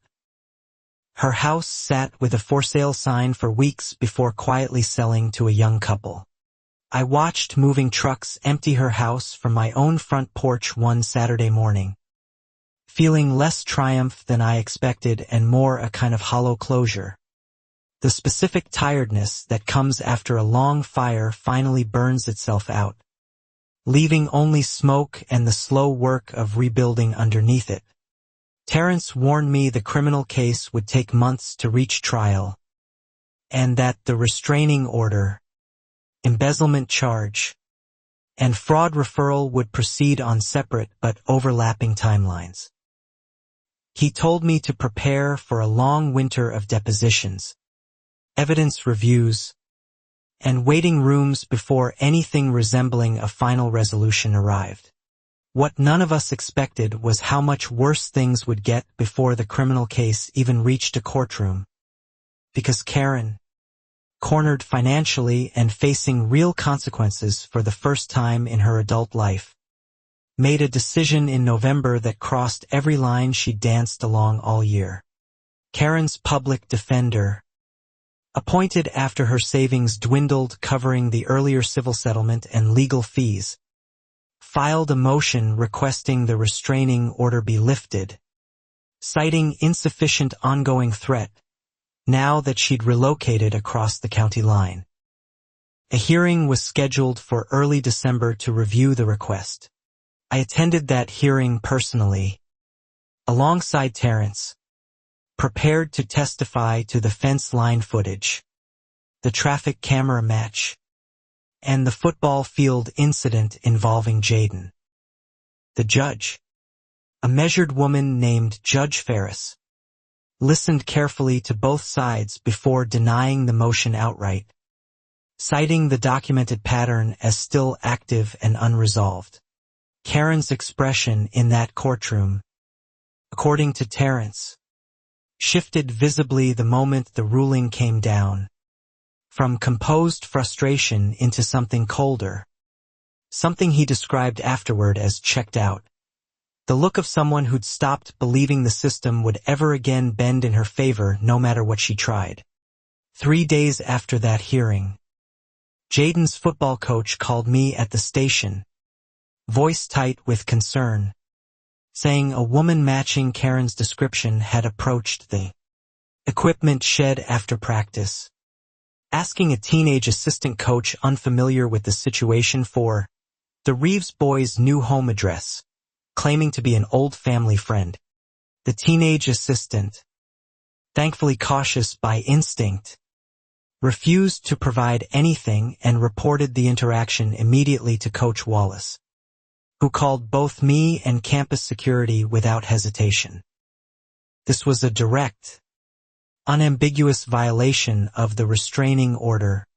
Her house sat with a for sale sign for weeks before quietly selling to a young couple. I watched moving trucks empty her house from my own front porch one Saturday morning, feeling less triumph than I expected and more a kind of hollow closure. The specific tiredness that comes after a long fire finally burns itself out, leaving only smoke and the slow work of rebuilding underneath it. Terrence warned me the criminal case would take months to reach trial, and that the restraining order, embezzlement charge, and fraud referral would proceed on separate but overlapping timelines. He told me to prepare for a long winter of depositions, evidence reviews, and waiting rooms before anything resembling a final resolution arrived. What none of us expected was how much worse things would get before the criminal case even reached a courtroom. Because Karen, cornered financially and facing real consequences for the first time in her adult life, made a decision in November that crossed every line she danced along all year. Karen's public defender, appointed after her savings dwindled covering the earlier civil settlement and legal fees, filed a motion requesting the restraining order be lifted, citing insufficient ongoing threat now that she'd relocated across the county line. A hearing was scheduled for early December to review the request. I attended that hearing personally, alongside Terrence, prepared to testify to the fence line footage, the traffic camera match, and the football field incident involving Jaden. The judge, a measured woman named Judge Ferris, listened carefully to both sides before denying the motion outright, citing the documented pattern as still active and unresolved. Karen's expression in that courtroom, according to Terrence, shifted visibly the moment the ruling came down, from composed frustration into something colder, something he described afterward as checked out, the look of someone who'd stopped believing the system would ever again bend in her favor no matter what she tried. 3 days after that hearing, Jaden's football coach called me at the station, voice tight with concern, saying a woman matching Karen's description had approached the equipment shed after practice, asking a teenage assistant coach unfamiliar with the situation for the Reeves boys' new home address, claiming to be an old family friend. The teenage assistant, thankfully cautious by instinct, refused to provide anything and reported the interaction immediately to Coach Wallace, who called both me and campus security without hesitation. This was a direct, unambiguous violation of the restraining order,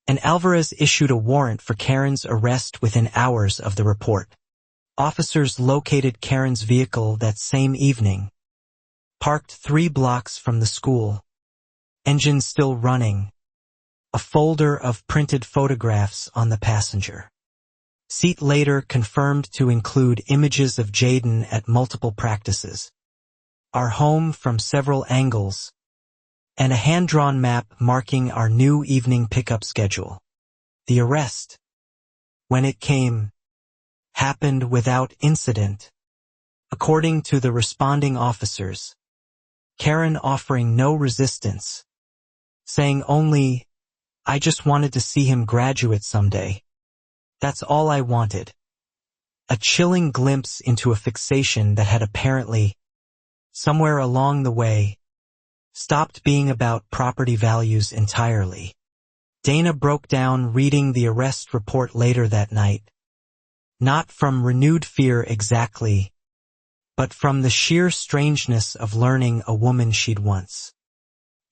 and Alvarez issued a warrant for Karen's arrest within hours of the report. Officers located Karen's vehicle that same evening, parked 3 blocks from the school, engine still running, a folder of printed photographs on the passenger seat later confirmed to include images of Jaden at multiple practices, our home from several angles, and a hand-drawn map marking our new evening pickup schedule. The arrest, when it came, happened without incident, according to the responding officers, Karen offering no resistance, saying only, "I just wanted to see him graduate someday. That's all I wanted." A chilling glimpse into a fixation that had apparently, somewhere along the way, stopped being about property values entirely. Dana broke down reading the arrest report later that night, not from renewed fear exactly, but from the sheer strangeness of learning a woman she'd once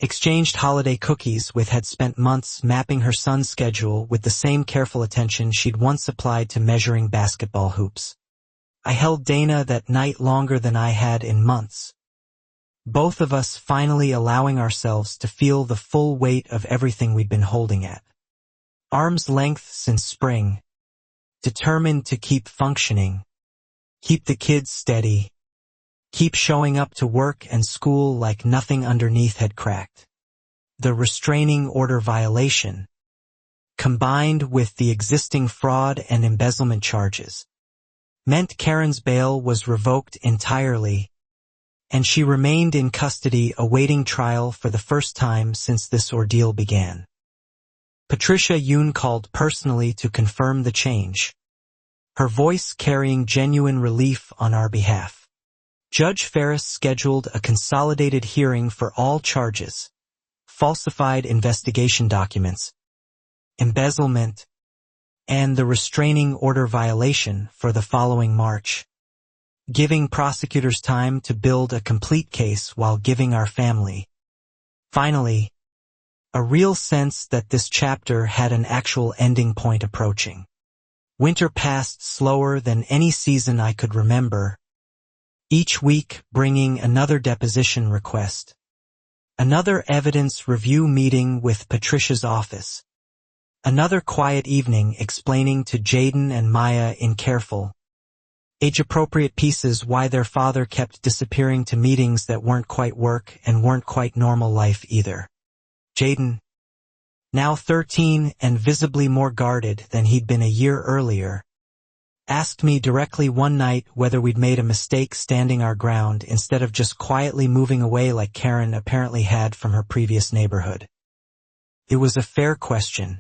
exchanged holiday cookies with had spent months mapping her son's schedule with the same careful attention she'd once applied to measuring basketball hoops. I held Dana that night longer than I had in months, both of us finally allowing ourselves to feel the full weight of everything we'd been holding at arm's length since spring, determined to keep functioning, Keep the kids steady. Keep showing up to work and school like nothing underneath had cracked. The restraining order violation, combined with the existing fraud and embezzlement charges, meant Karen's bail was revoked entirely, and she remained in custody awaiting trial for the first time since this ordeal began. Patricia Yoon called personally to confirm the change, her voice carrying genuine relief on our behalf. Judge Ferris scheduled a consolidated hearing for all charges, falsified investigation documents, embezzlement, and the restraining order violation for the following March, giving prosecutors time to build a complete case while giving our family, finally, a real sense that this chapter had an actual ending point approaching. Winter passed slower than any season I could remember, each week bringing another deposition request, another evidence review meeting with Patricia's office, another quiet evening explaining to Jaden and Maya in careful, age-appropriate pieces why their father kept disappearing to meetings that weren't quite work and weren't quite normal life either. Jaden, now 13 and visibly more guarded than he'd been a year earlier, asked me directly one night whether we'd made a mistake standing our ground instead of just quietly moving away like Karen apparently had from her previous neighborhood. It was a fair question.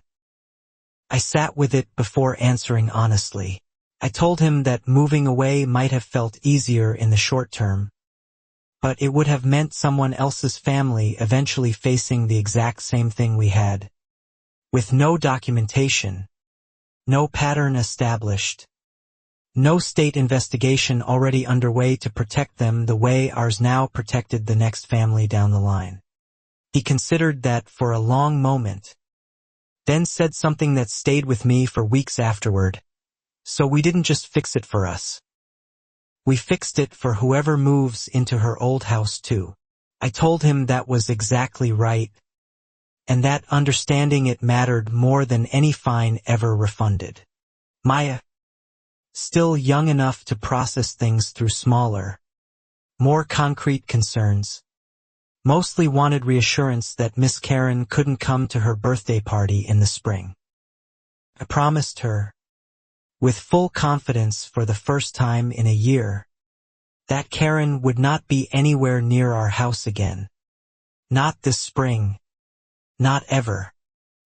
I sat with it before answering honestly. I told him that moving away might have felt easier in the short term, but it would have meant someone else's family eventually facing the exact same thing we had. With no documentation, no pattern established, no state investigation already underway to protect them the way ours now protected the next family down the line. He considered that for a long moment, then said something that stayed with me for weeks afterward. So we didn't just fix it for us. We fixed it for whoever moves into her old house too. I told him that was exactly right, and that understanding it mattered more than any fine ever refunded. Maya, still young enough to process things through smaller, more concrete concerns, mostly wanted reassurance that Miss Karen couldn't come to her birthday party in the spring. I promised her, with full confidence for the first time in a year, that Karen would not be anywhere near our house again. Not this spring. Not ever.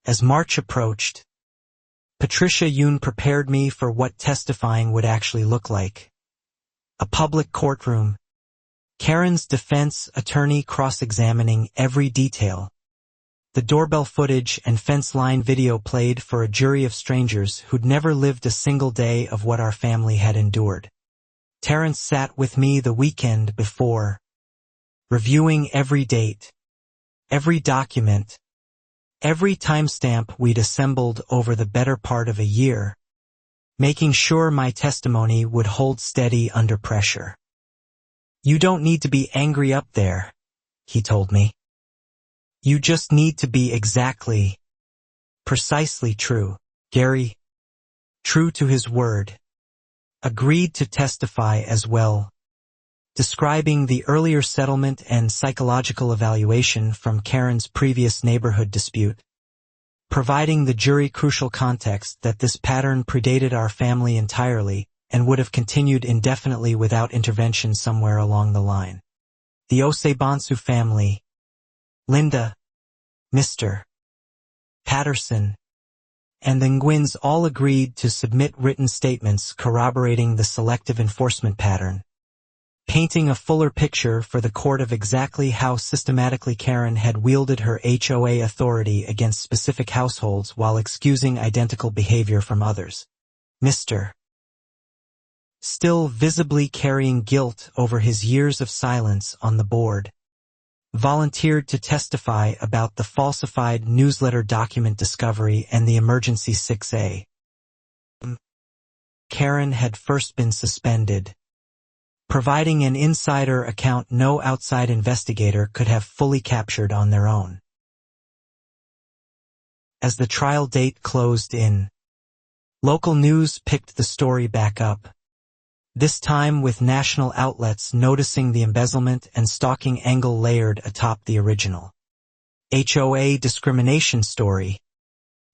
As March approached, Patricia Yoon prepared me for what testifying would actually look like. A public courtroom. Karen's defense attorney cross-examining every detail. The doorbell footage and fence line video played for a jury of strangers who'd never lived a single day of what our family had endured. Terrence sat with me the weekend before, reviewing every date, every document, every timestamp we'd assembled over the better part of a year, making sure my testimony would hold steady under pressure. "You don't need to be angry up there," he told me. "You just need to be exactly, precisely true." Gary, true to his word, agreed to testify as well, describing the earlier settlement and psychological evaluation from Karen's previous neighborhood dispute, providing the jury crucial context that this pattern predated our family entirely and would have continued indefinitely without intervention somewhere along the line. The Osebansu family, Linda, Mr. Patterson, and the Nguyen's all agreed to submit written statements corroborating the selective enforcement pattern, painting a fuller picture for the court of exactly how systematically Karen had wielded her HOA authority against specific households while excusing identical behavior from others. Mr. Still visibly carrying guilt over his years of silence on the board, volunteered to testify about the falsified newsletter document discovery and the emergency 6A. Karen had first been suspended, providing an insider account no outside investigator could have fully captured on their own. As the trial date closed in, local news picked the story back up, this time with national outlets noticing the embezzlement and stalking angle layered atop the original HOA discrimination story,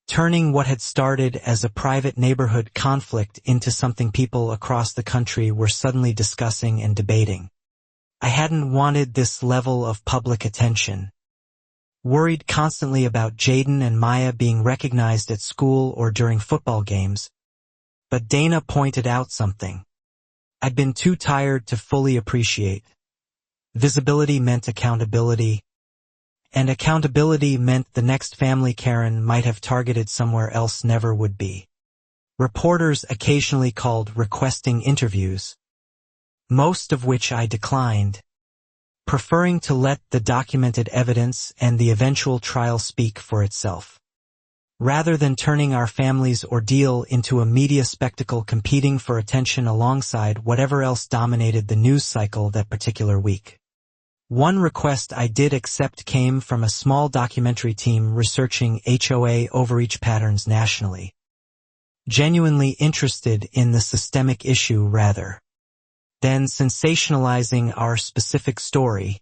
turning what had started as a private neighborhood conflict into something people across the country were suddenly discussing and debating. I hadn't wanted this level of public attention. Worried constantly about Jaden and Maya being recognized at school or during football games. But Dana pointed out something I'd been too tired to fully appreciate. Visibility meant accountability, and accountability meant the next family Karen might have targeted somewhere else never would be. Reporters occasionally called requesting interviews, most of which I declined, preferring to let the documented evidence and the eventual trial speak for itself. Rather than turning our family's ordeal into a media spectacle competing for attention alongside whatever else dominated the news cycle that particular week. One request I did accept came from a small documentary team researching HOA overreach patterns nationally, genuinely interested in the systemic issue rather than sensationalizing our specific story,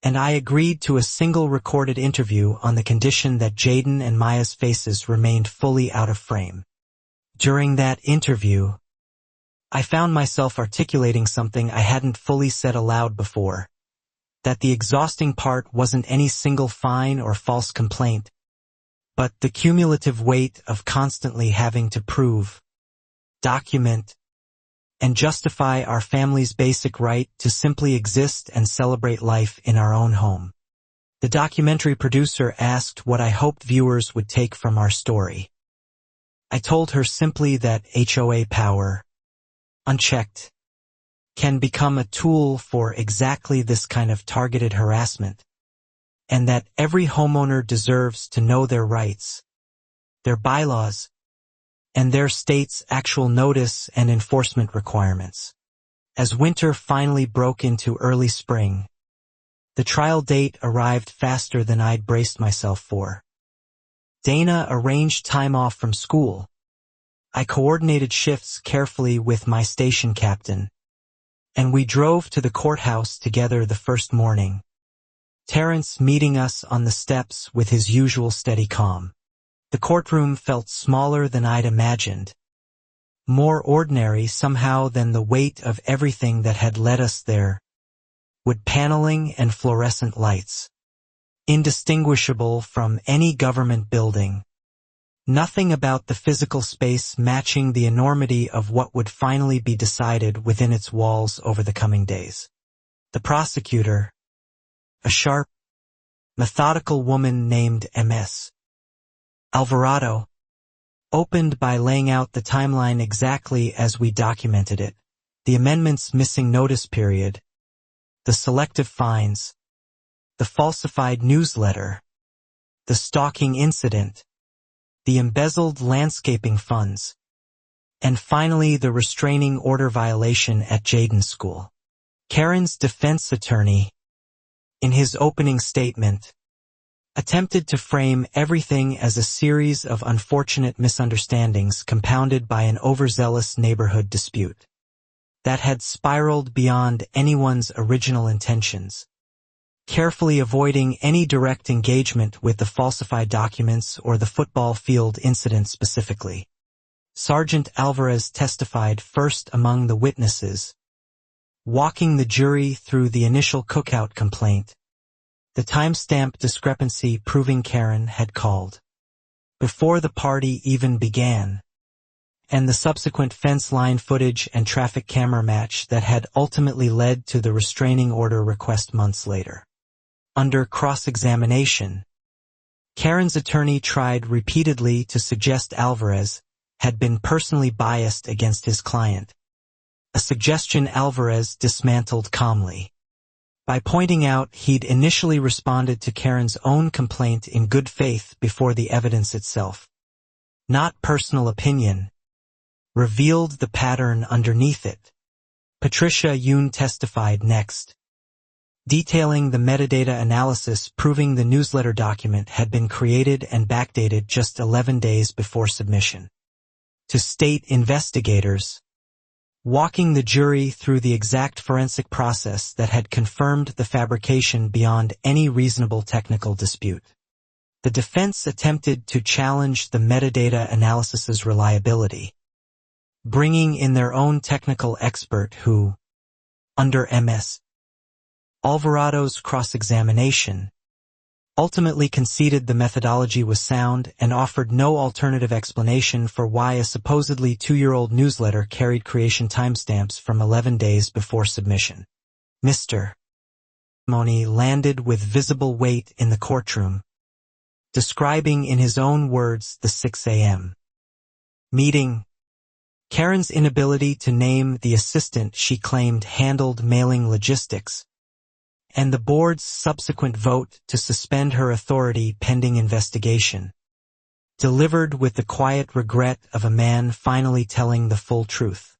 and I agreed to a single recorded interview on the condition that Jaden and Maya's faces remained fully out of frame. During that interview, I found myself articulating something I hadn't fully said aloud before, that the exhausting part wasn't any single fine or false complaint, but the cumulative weight of constantly having to prove, document, and justify our family's basic right to simply exist and celebrate life in our own home. The documentary producer asked what I hoped viewers would take from our story. I told her simply that HOA power, unchecked, can become a tool for exactly this kind of targeted harassment, and that every homeowner deserves to know their rights, their bylaws, and their state's actual notice and enforcement requirements. As winter finally broke into early spring, the trial date arrived faster than I'd braced myself for. Dana arranged time off from school. I coordinated shifts carefully with my station captain, and we drove to the courthouse together the first morning, Terrence meeting us on the steps with his usual steady calm. The courtroom felt smaller than I'd imagined, more ordinary somehow than the weight of everything that had led us there. Wood paneling and fluorescent lights, indistinguishable from any government building. Nothing about the physical space matching the enormity of what would finally be decided within its walls over the coming days. The prosecutor, a sharp, methodical woman named Ms. Alvarado, opened by laying out the timeline exactly as we documented it, the amendment's missing notice period, the selective fines, the falsified newsletter, the stalking incident, the embezzled landscaping funds, and finally the restraining order violation at Jaden's school. Karen's defense attorney, in his opening statement, attempted to frame everything as a series of unfortunate misunderstandings compounded by an overzealous neighborhood dispute that had spiraled beyond anyone's original intentions, carefully avoiding any direct engagement with the falsified documents or the football field incident specifically. Sergeant Alvarez testified first among the witnesses, walking the jury through the initial Cookout complaint, the timestamp discrepancy proving Karen had called before the party even began, and the subsequent fence line footage and traffic camera match that had ultimately led to the restraining order request months later. Under cross-examination, Karen's attorney tried repeatedly to suggest Alvarez had been personally biased against his client, a suggestion Alvarez dismantled calmly, by pointing out he'd initially responded to Karen's own complaint in good faith before the evidence itself, not personal opinion, revealed the pattern underneath it. Patricia Yoon testified next, detailing the metadata analysis proving the newsletter document had been created and backdated just 11 days before submission. To state investigators, walking the jury through the exact forensic process that had confirmed the fabrication beyond any reasonable technical dispute. The defense attempted to challenge the metadata analysis's reliability, bringing in their own technical expert who, under Ms. Alvarado's cross-examination, ultimately conceded the methodology was sound and offered no alternative explanation for why a supposedly 2-year-old newsletter carried creation timestamps from 11 days before submission. Mr. Moni landed with visible weight in the courtroom, describing in his own words the 6 a.m. meeting, Karen's inability to name the assistant she claimed handled mailing logistics, and the board's subsequent vote to suspend her authority pending investigation, delivered with the quiet regret of a man finally telling the full truth.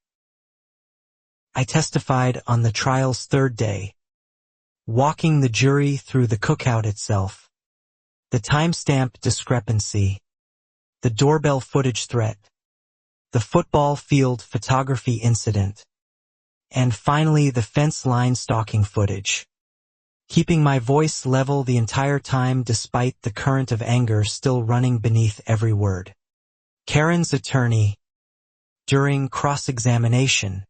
I testified on the trial's third day, walking the jury through the cookout itself, the timestamp discrepancy, the doorbell footage threat, the football field photography incident, and finally the fence line stalking footage, keeping my voice level the entire time despite the current of anger still running beneath every word. Karen's attorney, during cross-examination,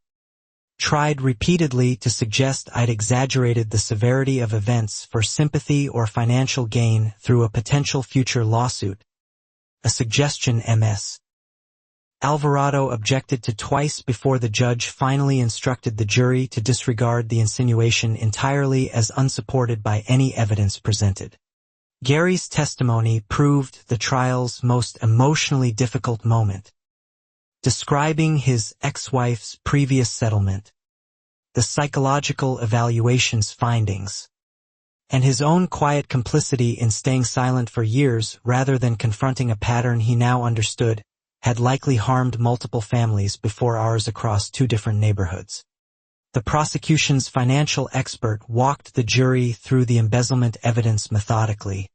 tried repeatedly to suggest I'd exaggerated the severity of events for sympathy or financial gain through a potential future lawsuit, a suggestion Ms. Alvarado objected to twice before the judge finally instructed the jury to disregard the insinuation entirely as unsupported by any evidence presented. Gary's testimony proved the trial's most emotionally difficult moment, describing his ex-wife's previous settlement, the psychological evaluation's findings, and his own quiet complicity in staying silent for years rather than confronting a pattern he now understood had likely harmed multiple families before ours across 2 different neighborhoods. The prosecution's financial expert walked the jury through the embezzlement evidence methodically,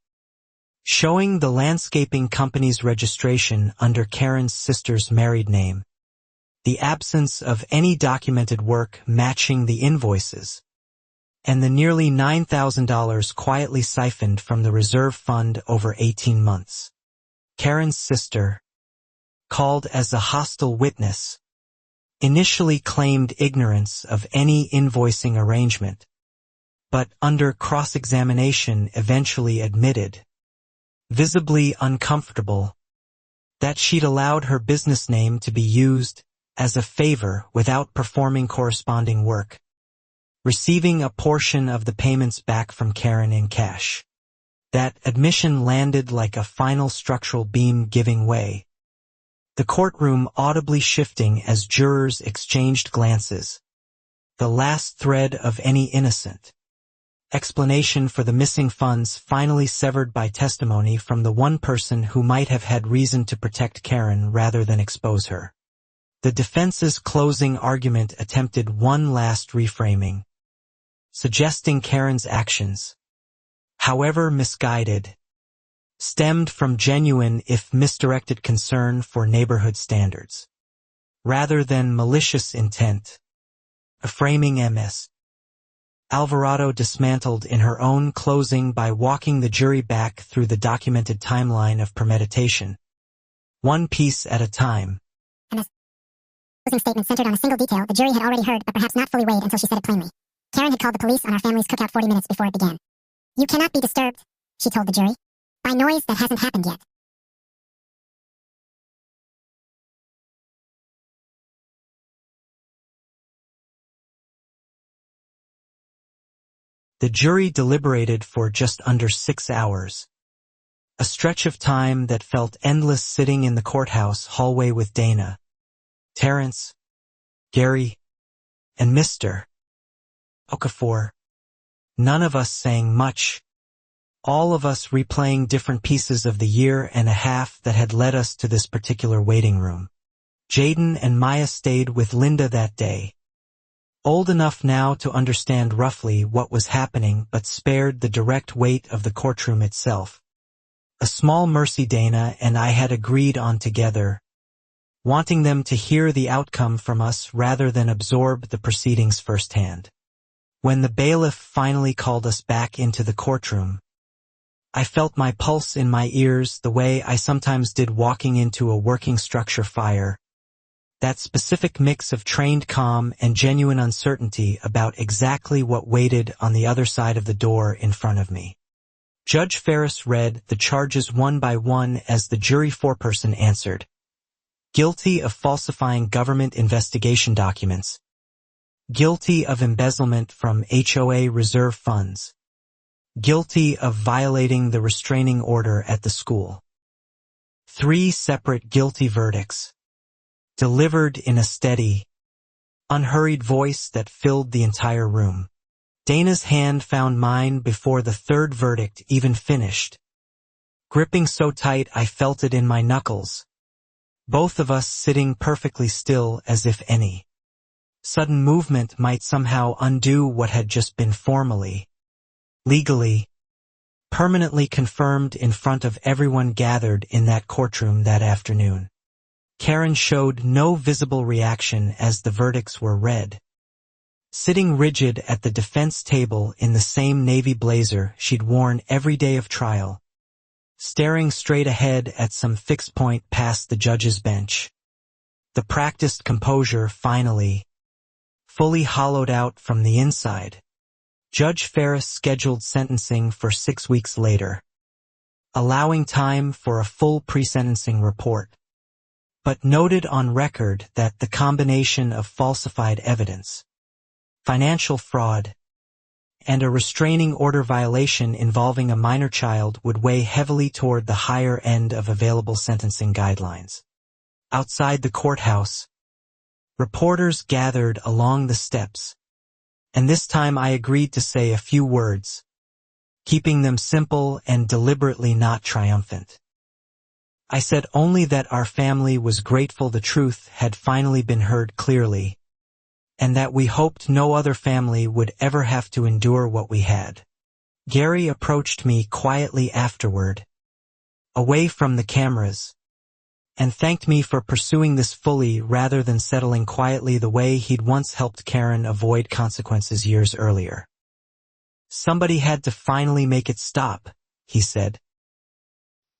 showing the landscaping company's registration under Karen's sister's married name, the absence of any documented work matching the invoices, and the nearly $9,000 quietly siphoned from the reserve fund over 18 months. Karen's sister, called as a hostile witness, initially claimed ignorance of any invoicing arrangement, but under cross-examination eventually admitted, visibly uncomfortable, that she'd allowed her business name to be used as a favor without performing corresponding work, receiving a portion of the payments back from Karen in cash. That admission landed like a final structural beam giving way, the courtroom audibly shifting as jurors exchanged glances, the last thread of any innocent explanation for the missing funds finally severed by testimony from the one person who might have had reason to protect Karen rather than expose her. The defense's closing argument attempted one last reframing, suggesting Karen's actions, however misguided, stemmed from genuine if misdirected concern for neighborhood standards, rather than malicious intent, a framing Ms. Alvarado dismantled in her own closing by walking the jury back through the documented timeline of premeditation, one piece at a time. Ms. closing statement centered on a single detail the jury had already heard but perhaps not fully weighed until she said it plainly. Karen had called the police on our family's cookout 40 minutes before it began. "You cannot be disturbed," she told the jury, "by noise that hasn't happened yet." The jury deliberated for just under 6 hours, a stretch of time that felt endless sitting in the courthouse hallway with Dana, Terrence, Gary, and Mr. Okafor, none of us saying much, all of us replaying different pieces of the year and a half that had led us to this particular waiting room. Jaden and Maya stayed with Linda that day, old enough now to understand roughly what was happening but spared the direct weight of the courtroom itself. A small mercy Dana and I had agreed on together, wanting them to hear the outcome from us rather than absorb the proceedings firsthand. When the bailiff finally called us back into the courtroom, I felt my pulse in my ears the way I sometimes did walking into a working structure fire, that specific mix of trained calm and genuine uncertainty about exactly what waited on the other side of the door in front of me. Judge Ferris read the charges one by one as the jury foreperson answered. Guilty of falsifying government investigation documents. Guilty of embezzlement from HOA reserve funds. Guilty of violating the restraining order at the school. 3 separate guilty verdicts, delivered in a steady, unhurried voice that filled the entire room. Dana's hand found mine before the 3rd verdict even finished, gripping so tight I felt it in my knuckles, both of us sitting perfectly still as if any sudden movement might somehow undo what had just been formally, legally, permanently confirmed in front of everyone gathered in that courtroom that afternoon. Karen showed no visible reaction as the verdicts were read. Sitting rigid at the defense table in the same navy blazer she'd worn every day of trial, staring straight ahead at some fixed point past the judge's bench. The practiced composure finally, fully hollowed out from the inside. Judge Ferris scheduled sentencing for 6 weeks later, allowing time for a full pre-sentencing report, but noted on record that the combination of falsified evidence, financial fraud, and a restraining order violation involving a minor child would weigh heavily toward the higher end of available sentencing guidelines. Outside the courthouse, reporters gathered along the steps, and this time I agreed to say a few words, keeping them simple and deliberately not triumphant. I said only that our family was grateful the truth had finally been heard clearly, and that we hoped no other family would ever have to endure what we had. Gary approached me quietly afterward, away from the cameras, and thanked me for pursuing this fully rather than settling quietly the way he'd once helped Karen avoid consequences years earlier. Somebody had to finally make it stop, he said.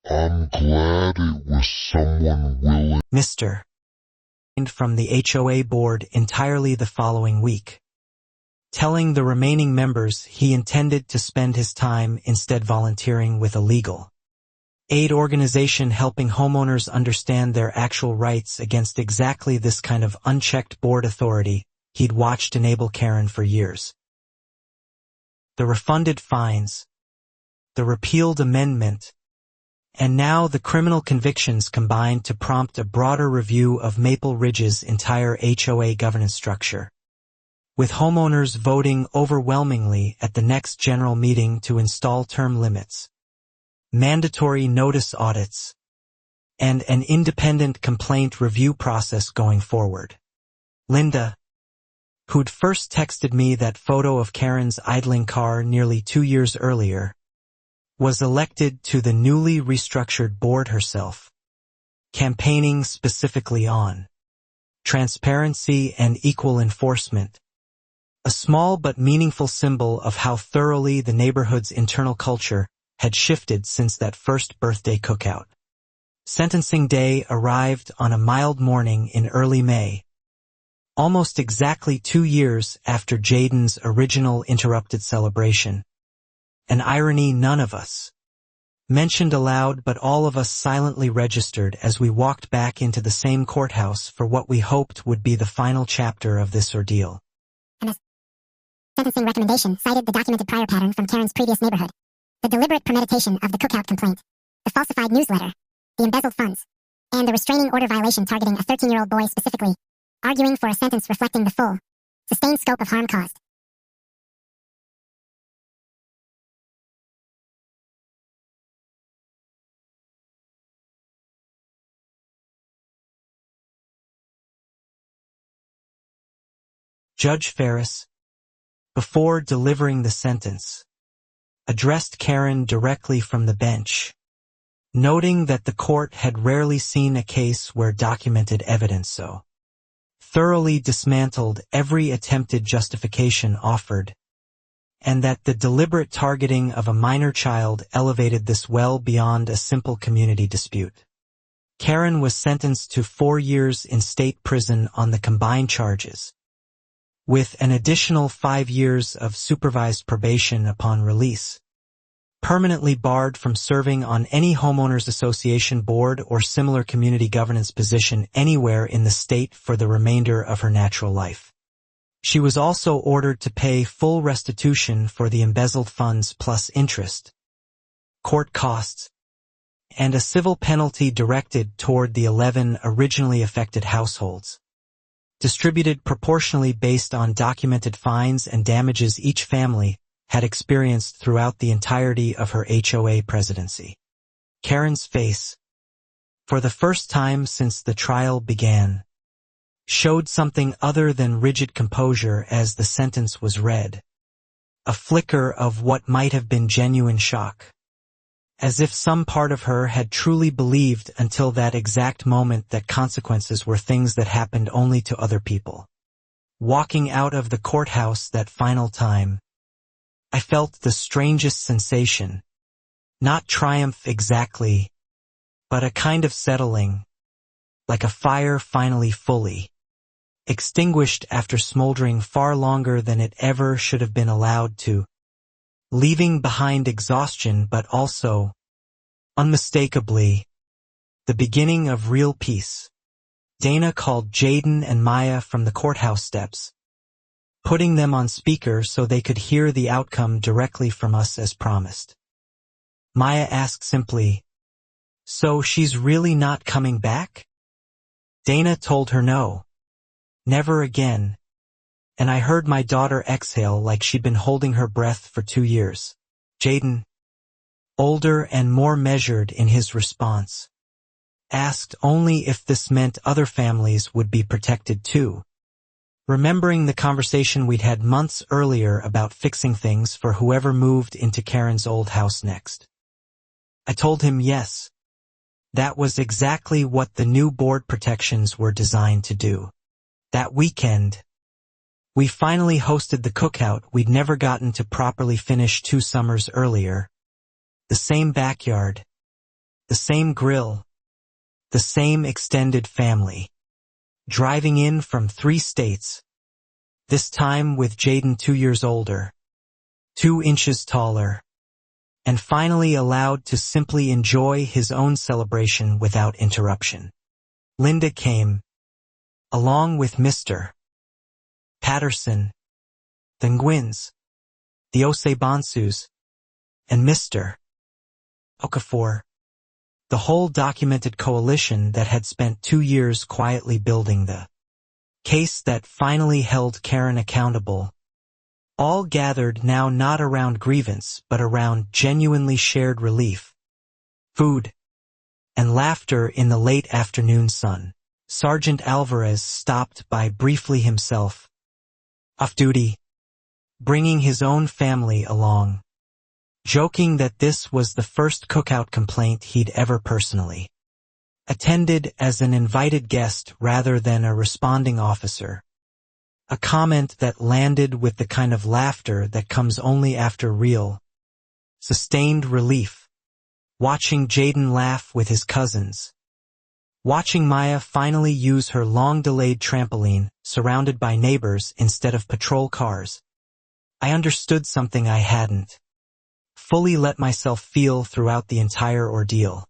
I'm glad it was someone willing. Mr. from the HOA board entirely the following week, telling the remaining members he intended to spend his time instead volunteering with a legal aid organization helping homeowners understand their actual rights against exactly this kind of unchecked board authority he'd watched enable Karen for years. The refunded fines, the repealed amendment, and now the criminal convictions combined to prompt a broader review of Maple Ridge's entire HOA governance structure, with homeowners voting overwhelmingly at the next general meeting to install term limits, mandatory notice audits, and an independent complaint review process going forward. Linda, who'd first texted me that photo of Karen's idling car nearly 2 years earlier, was elected to the newly restructured board herself, campaigning specifically on transparency and equal enforcement, a small but meaningful symbol of how thoroughly the neighborhood's internal culture had shifted since that first birthday cookout. Sentencing day arrived on a mild morning in early May, almost exactly 2 years after Jaden's original interrupted celebration. An irony none of us mentioned aloud, but all of us silently registered as we walked back into the same courthouse for what we hoped would be the final chapter of this ordeal. And the sentencing recommendation cited the documented prior pattern from Karen's previous neighborhood, the deliberate premeditation of the Cookout complaint, the falsified newsletter, the embezzled funds, and the restraining order violation targeting a 13-year-old boy specifically, arguing for a sentence reflecting the full, sustained scope of harm caused. Judge Ferris, before delivering the sentence, addressed Karen directly from the bench, noting that the court had rarely seen a case where documented evidence so thoroughly dismantled every attempted justification offered, and that the deliberate targeting of a minor child elevated this well beyond a simple community dispute. Karen was sentenced to 4 years in state prison on the combined charges, with an additional 5 years of supervised probation upon release, permanently barred from serving on any homeowners association board or similar community governance position anywhere in the state for the remainder of her natural life. She was also ordered to pay full restitution for the embezzled funds plus interest, court costs, and a civil penalty directed toward the 11 originally affected households, distributed proportionally based on documented fines and damages each family had experienced throughout the entirety of her HOA presidency. Karen's face, for the first time since the trial began, showed something other than rigid composure as the sentence was read, a flicker of what might have been genuine shock, as if some part of her had truly believed until that exact moment that consequences were things that happened only to other people. Walking out of the courthouse that final time, I felt the strangest sensation, not triumph exactly, but a kind of settling, like a fire finally fully extinguished after smoldering far longer than it ever should have been allowed to, leaving behind exhaustion but also, unmistakably, the beginning of real peace. Dana called Jaden and Maya from the courthouse steps, putting them on speaker so they could hear the outcome directly from us as promised. Maya asked simply, "So she's really not coming back?" Dana told her no, never again, and I heard my daughter exhale like she'd been holding her breath for 2 years. Jaden, older and more measured in his response, asked only if this meant other families would be protected too, remembering the conversation we'd had months earlier about fixing things for whoever moved into Karen's old house next. I told him yes, that was exactly what the new board protections were designed to do. That weekend, we finally hosted the cookout we'd never gotten to properly finish 2 summers earlier. The same backyard, the same grill, the same extended family, driving in from 3 states, this time with Jaden 2 years older, 2 inches taller, and finally allowed to simply enjoy his own celebration without interruption. Linda came, along with Mr. Patterson, the Nguyen's, the Osebansus, and Mr. Okafor, the whole documented coalition that had spent 2 years quietly building the case that finally held Karen accountable, all gathered now not around grievance but around genuinely shared relief, food, and laughter in the late afternoon sun. Sergeant Alvarez stopped by briefly himself, off duty, bringing his own family along, joking that this was the first cookout complaint he'd ever personally attended as an invited guest rather than a responding officer, a comment that landed with the kind of laughter that comes only after real, sustained relief. Watching Jaden laugh with his cousins, watching Maya finally use her long-delayed trampoline, surrounded by neighbors instead of patrol cars, I understood something I hadn't fully let myself feel throughout the entire ordeal.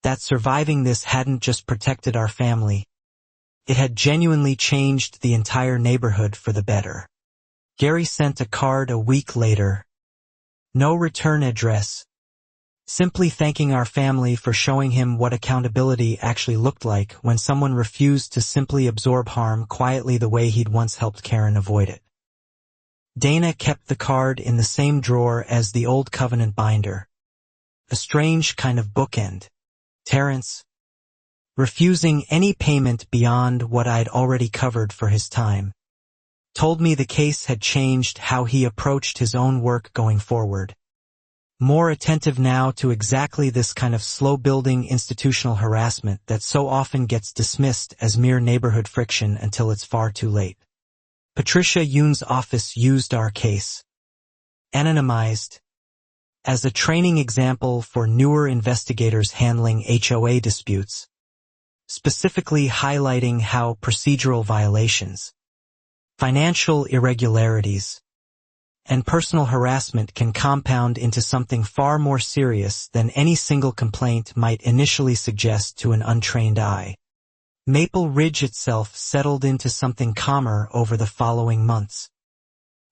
That surviving this hadn't just protected our family, it had genuinely changed the entire neighborhood for the better. Gary sent a card a week later. No return address, simply thanking our family for showing him what accountability actually looked like when someone refused to simply absorb harm quietly the way he'd once helped Karen avoid it. Dana kept the card in the same drawer as the old covenant binder, a strange kind of bookend. Terrence, refusing any payment beyond what I'd already covered for his time, told me the case had changed how he approached his own work going forward. more attentive now to exactly this kind of slow-building institutional harassment that so often gets dismissed as mere neighborhood friction until it's far too late. Patricia Yoon's office used our case, anonymized, as a training example for newer investigators handling HOA disputes, specifically highlighting how procedural violations, financial irregularities, and personal harassment can compound into something far more serious than any single complaint might initially suggest to an untrained eye. Maple Ridge itself settled into something calmer over the following months.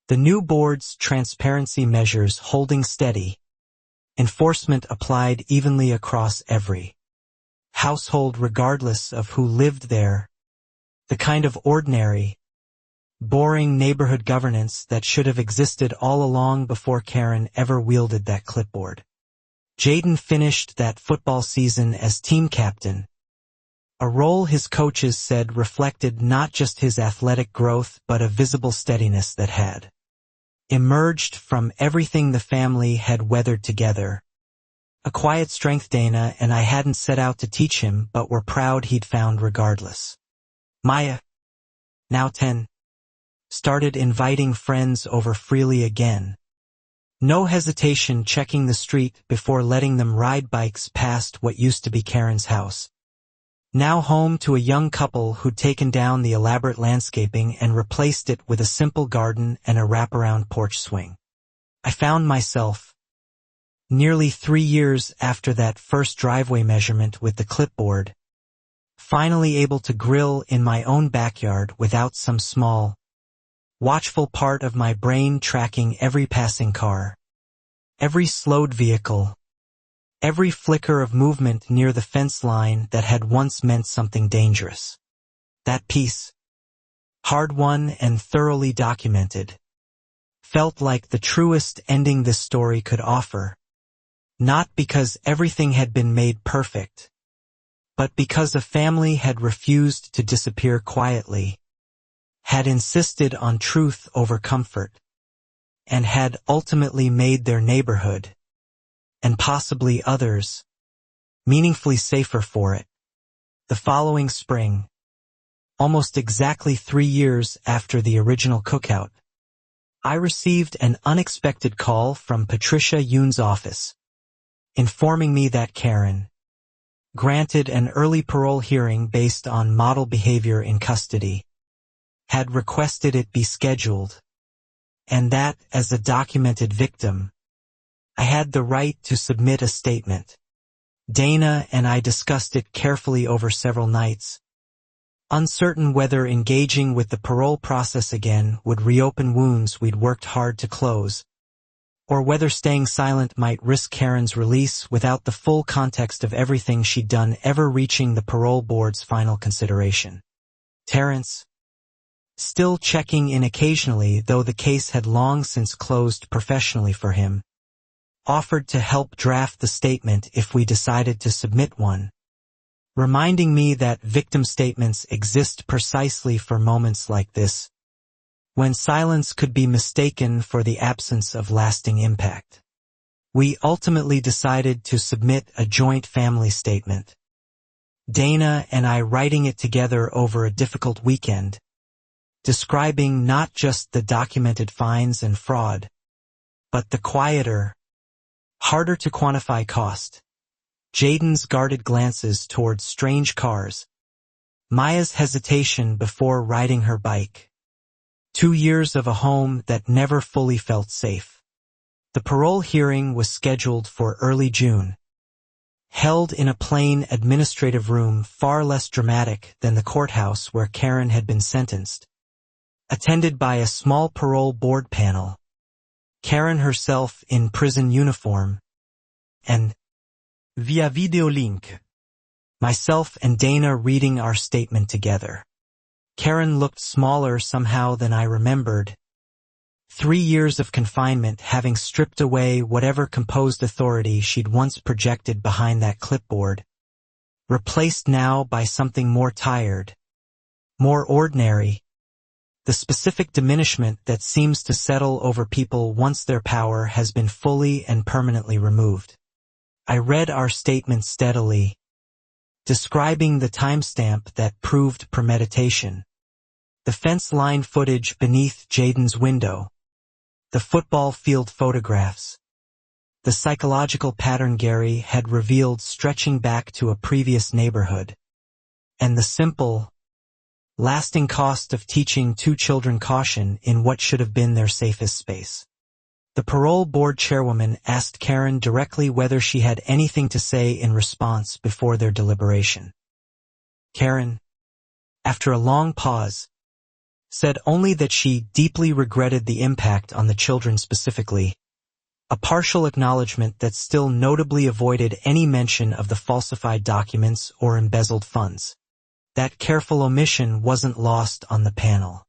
The new board's transparency measures holding steady, enforcement applied evenly across every household regardless of who lived there, the kind of ordinary, boring neighborhood governance that should have existed all along before Karen ever wielded that clipboard. Jaden finished that football season as team captain, a role his coaches said reflected not just his athletic growth but a visible steadiness that had emerged from everything the family had weathered together. A quiet strength Dana and I hadn't set out to teach him but were proud he'd found regardless. Maya, now 10, started inviting friends over freely again. No hesitation checking the street before letting them ride bikes past what used to be Karen's house. Now home to a young couple who'd taken down the elaborate landscaping and replaced it with a simple garden and a wraparound porch swing. I found myself, nearly 3 years after that first driveway measurement with the clipboard, finally able to grill in my own backyard without some small, watchful part of my brain tracking every passing car, every slowed vehicle, every flicker of movement near the fence line that had once meant something dangerous. That piece, hard-won and thoroughly documented, felt like the truest ending this story could offer, not because everything had been made perfect, but because a family had refused to disappear quietly, had insisted on truth over comfort, and had ultimately made their neighborhood, and possibly others, meaningfully safer for it. The following spring, almost exactly 3 years after the original Cookout, I received an unexpected call from Patricia Yoon's office, informing me that Karen, granted an early parole hearing based on model behavior in custody, had requested it be scheduled, and that, as a documented victim, I had the right to submit a statement. Dana and I discussed it carefully over several nights, uncertain whether engaging with the parole process again would reopen wounds we'd worked hard to close, or whether staying silent might risk Karen's release without the full context of everything she'd done ever reaching the parole board's final consideration. Terrence, still checking in occasionally though the case had long since closed professionally for him, offered to help draft the statement if we decided to submit one, reminding me that victim statements exist precisely for moments like this, when silence could be mistaken for the absence of lasting impact. We ultimately decided to submit a joint family statement, Dana and I writing it together over a difficult weekend, describing not just the documented fines and fraud, but the quieter, harder to quantify cost, Jaden's guarded glances towards strange cars, Maya's hesitation before riding her bike, 2 years of a home that never fully felt safe. The parole hearing was scheduled for early June, held in a plain administrative room far less dramatic than the courthouse where Karen had been sentenced, attended by a small parole board panel, Karen herself in prison uniform, and, via video link, myself and Dana reading our statement together. Karen looked smaller somehow than I remembered, 3 years of confinement having stripped away whatever composed authority she'd once projected behind that clipboard, replaced now by something more tired, more ordinary, the specific diminishment that seems to settle over people once their power has been fully and permanently removed. I read our statement steadily, describing the timestamp that proved premeditation. The fence line footage beneath Jaden's window. The football field photographs. The psychological pattern Gary had revealed stretching back to a previous neighborhood. And the simple, lasting cost of teaching two children caution in what should have been their safest space. The parole board chairwoman asked Karen directly whether she had anything to say in response before their deliberation. Karen, after a long pause, said only that she deeply regretted the impact on the children specifically, a partial acknowledgement that still notably avoided any mention of the falsified documents or embezzled funds. That careful omission wasn't lost on the panel.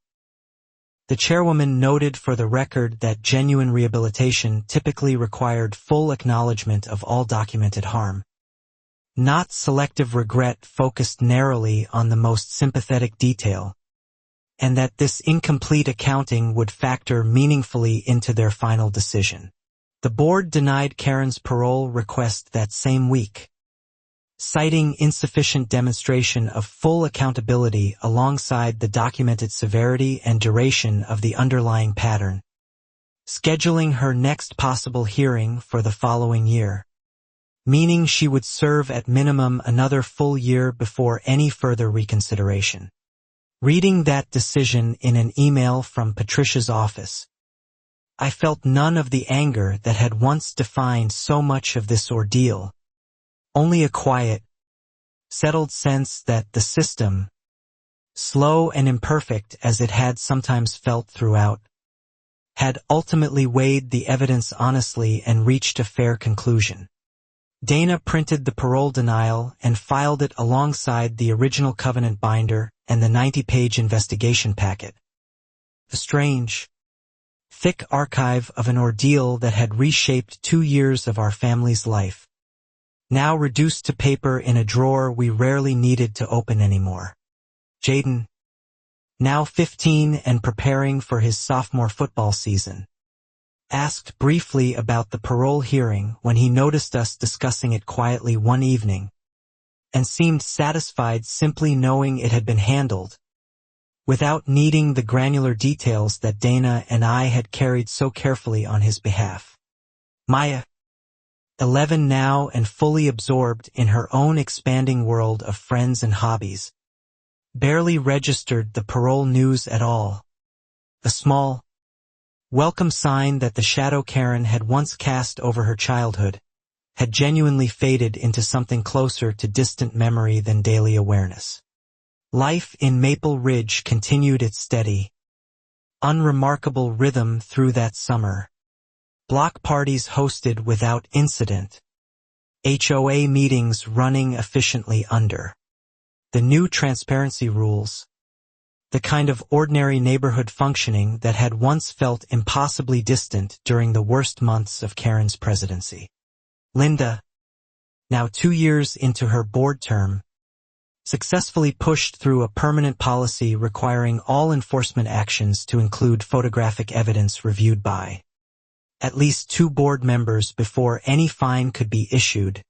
The chairwoman noted for the record that genuine rehabilitation typically required full acknowledgement of all documented harm, not selective regret focused narrowly on the most sympathetic detail, and that this incomplete accounting would factor meaningfully into their final decision. The board denied Karen's parole request that same week, citing insufficient demonstration of full accountability alongside the documented severity and duration of the underlying pattern, scheduling her next possible hearing for the following year, meaning she would serve at minimum another full year before any further reconsideration. Reading that decision in an email from Patricia's office, I felt none of the anger that had once defined so much of this ordeal. Only a quiet, settled sense that the system, slow and imperfect as it had sometimes felt throughout, had ultimately weighed the evidence honestly and reached a fair conclusion. Dana printed the parole denial and filed it alongside the original covenant binder and the 90-page investigation packet. A strange, thick archive of an ordeal that had reshaped 2 years of our family's life, now reduced to paper in a drawer we rarely needed to open anymore. Jaden, now 15 and preparing for his sophomore football season, asked briefly about the parole hearing when he noticed us discussing it quietly one evening, and seemed satisfied simply knowing it had been handled, without needing the granular details that Dana and I had carried so carefully on his behalf. Maya, 11 now and fully absorbed in her own expanding world of friends and hobbies, barely registered the parole news at all. A small, welcome sign that the shadow Karen had once cast over her childhood had genuinely faded into something closer to distant memory than daily awareness. Life in Maple Ridge continued its steady, unremarkable rhythm through that summer. Block parties hosted without incident. HOA meetings running efficiently under the new transparency rules. The kind of ordinary neighborhood functioning that had once felt impossibly distant during the worst months of Karen's presidency. Linda, now 2 years into her board term, successfully pushed through a permanent policy requiring all enforcement actions to include photographic evidence reviewed by at least 2 board members before any fine could be issued.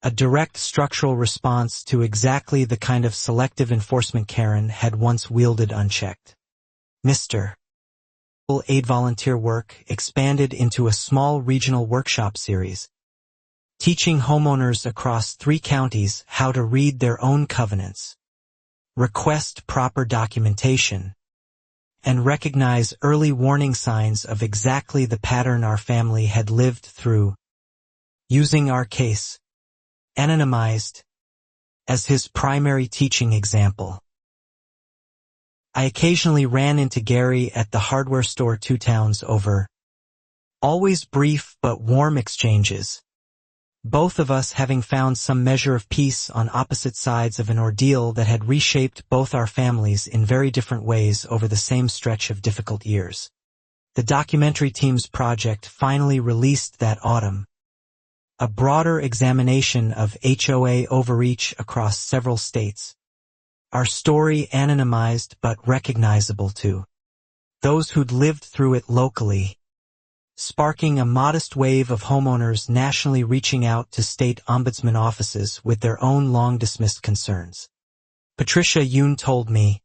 A direct structural response to exactly the kind of selective enforcement Karen had once wielded unchecked. Mr. Aid volunteer work expanded into a small regional workshop series, teaching homeowners across 3 counties how to read their own covenants, request proper documentation, and recognize early warning signs of exactly the pattern our family had lived through, using our case, anonymized, as his primary teaching example. I occasionally ran into Gary at the hardware store 2 towns over. Always brief but warm exchanges, both of us having found some measure of peace on opposite sides of an ordeal that had reshaped both our families in very different ways over the same stretch of difficult years. The documentary team's project finally released that autumn. A broader examination of HOA overreach across several states, our story anonymized but recognizable to those who'd lived through it locally, sparking a modest wave of homeowners nationally reaching out to state ombudsman offices with their own long-dismissed concerns. Patricia Yoon told me,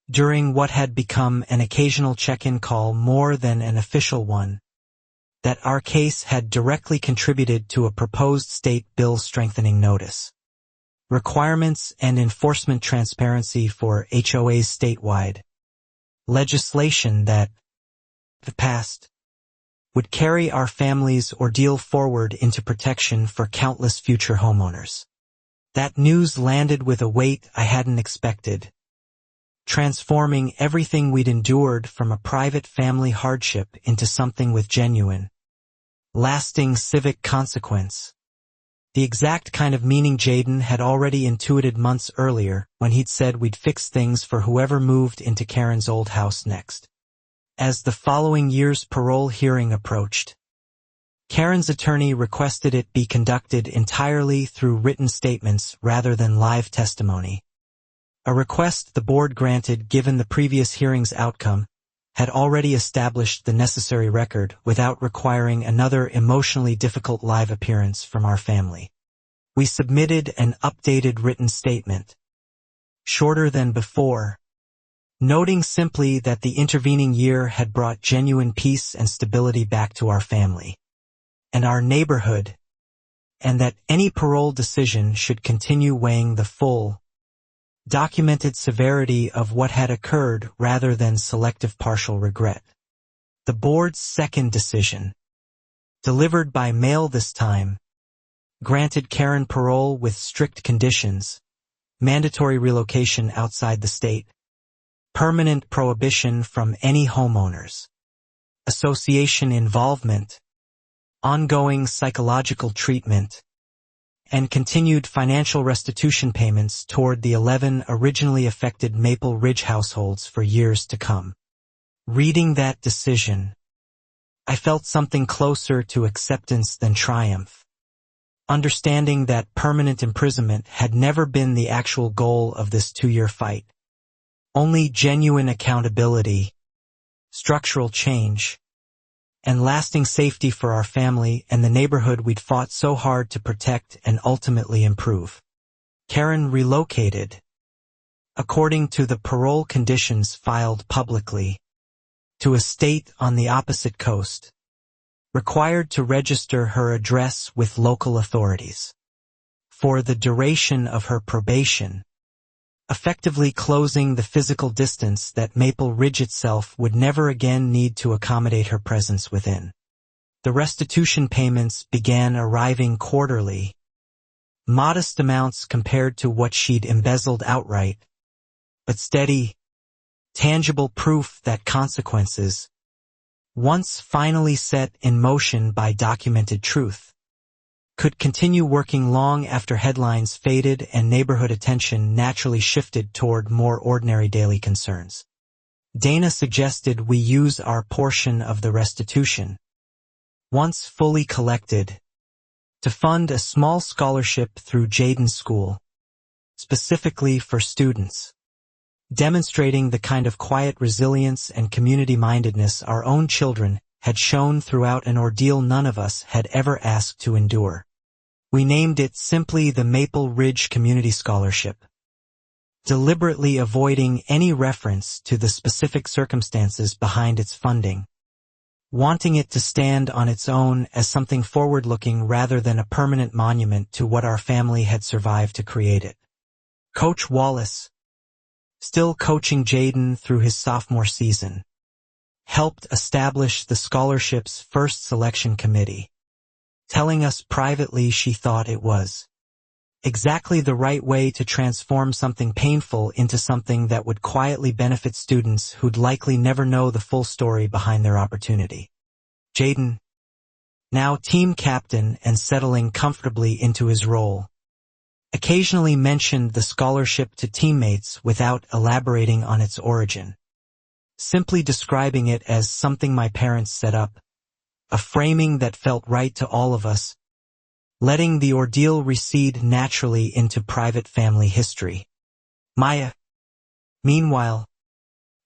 during what had become an occasional check-in call more than an official one, that our case had directly contributed to a proposed state bill strengthening notice requirements and enforcement transparency for HOAs statewide, legislation that, if passed, would carry our family's ordeal forward into protection for countless future homeowners. That news landed with a weight I hadn't expected, transforming everything we'd endured from a private family hardship into something with genuine, lasting civic consequence. The exact kind of meaning Jaden had already intuited months earlier when he'd said we'd fix things for whoever moved into Karen's old house next. As the following year's parole hearing approached, Karen's attorney requested it be conducted entirely through written statements rather than live testimony. A request the board granted given the previous hearing's outcome had already established the necessary record without requiring another emotionally difficult live appearance from our family. We submitted an updated written statement, shorter than before, noting simply that the intervening year had brought genuine peace and stability back to our family and our neighborhood, and that any parole decision should continue weighing the full, documented severity of what had occurred rather than selective partial regret. The board's second decision, delivered by mail this time, granted Karen parole with strict conditions, mandatory relocation outside the state, permanent prohibition from any homeowners, association involvement, ongoing psychological treatment, and continued financial restitution payments toward the 11 originally affected Maple Ridge households for years to come. Reading that decision, I felt something closer to acceptance than triumph, understanding that permanent imprisonment had never been the actual goal of this 2-year fight. Only genuine accountability, structural change, and lasting safety for our family and the neighborhood we'd fought so hard to protect and ultimately improve. Karen relocated, according to the parole conditions filed publicly, to a state on the opposite coast, required to register her address with local authorities for the duration of her probation, effectively closing the physical distance that Maple Ridge itself would never again need to accommodate her presence within. The restitution payments began arriving quarterly, modest amounts compared to what she'd embezzled outright, but steady, tangible proof that consequences, once finally set in motion by documented truth, could continue working long after headlines faded and neighborhood attention naturally shifted toward more ordinary daily concerns. Dana suggested we use our portion of the restitution, once fully collected, to fund a small scholarship through Jaden's school, specifically for students, demonstrating the kind of quiet resilience and community-mindedness our own children had shown throughout an ordeal none of us had ever asked to endure. We named it simply the Maple Ridge Community Scholarship, deliberately avoiding any reference to the specific circumstances behind its funding, wanting it to stand on its own as something forward-looking rather than a permanent monument to what our family had survived to create it. Coach Wallace, still coaching Jaden through his sophomore season, helped establish the scholarship's first selection committee, telling us privately she thought it was exactly the right way to transform something painful into something that would quietly benefit students who'd likely never know the full story behind their opportunity. Jaden, now team captain and settling comfortably into his role, occasionally mentioned the scholarship to teammates without elaborating on its origin, simply describing it as something my parents set up, a framing that felt right to all of us, letting the ordeal recede naturally into private family history. Maya, meanwhile,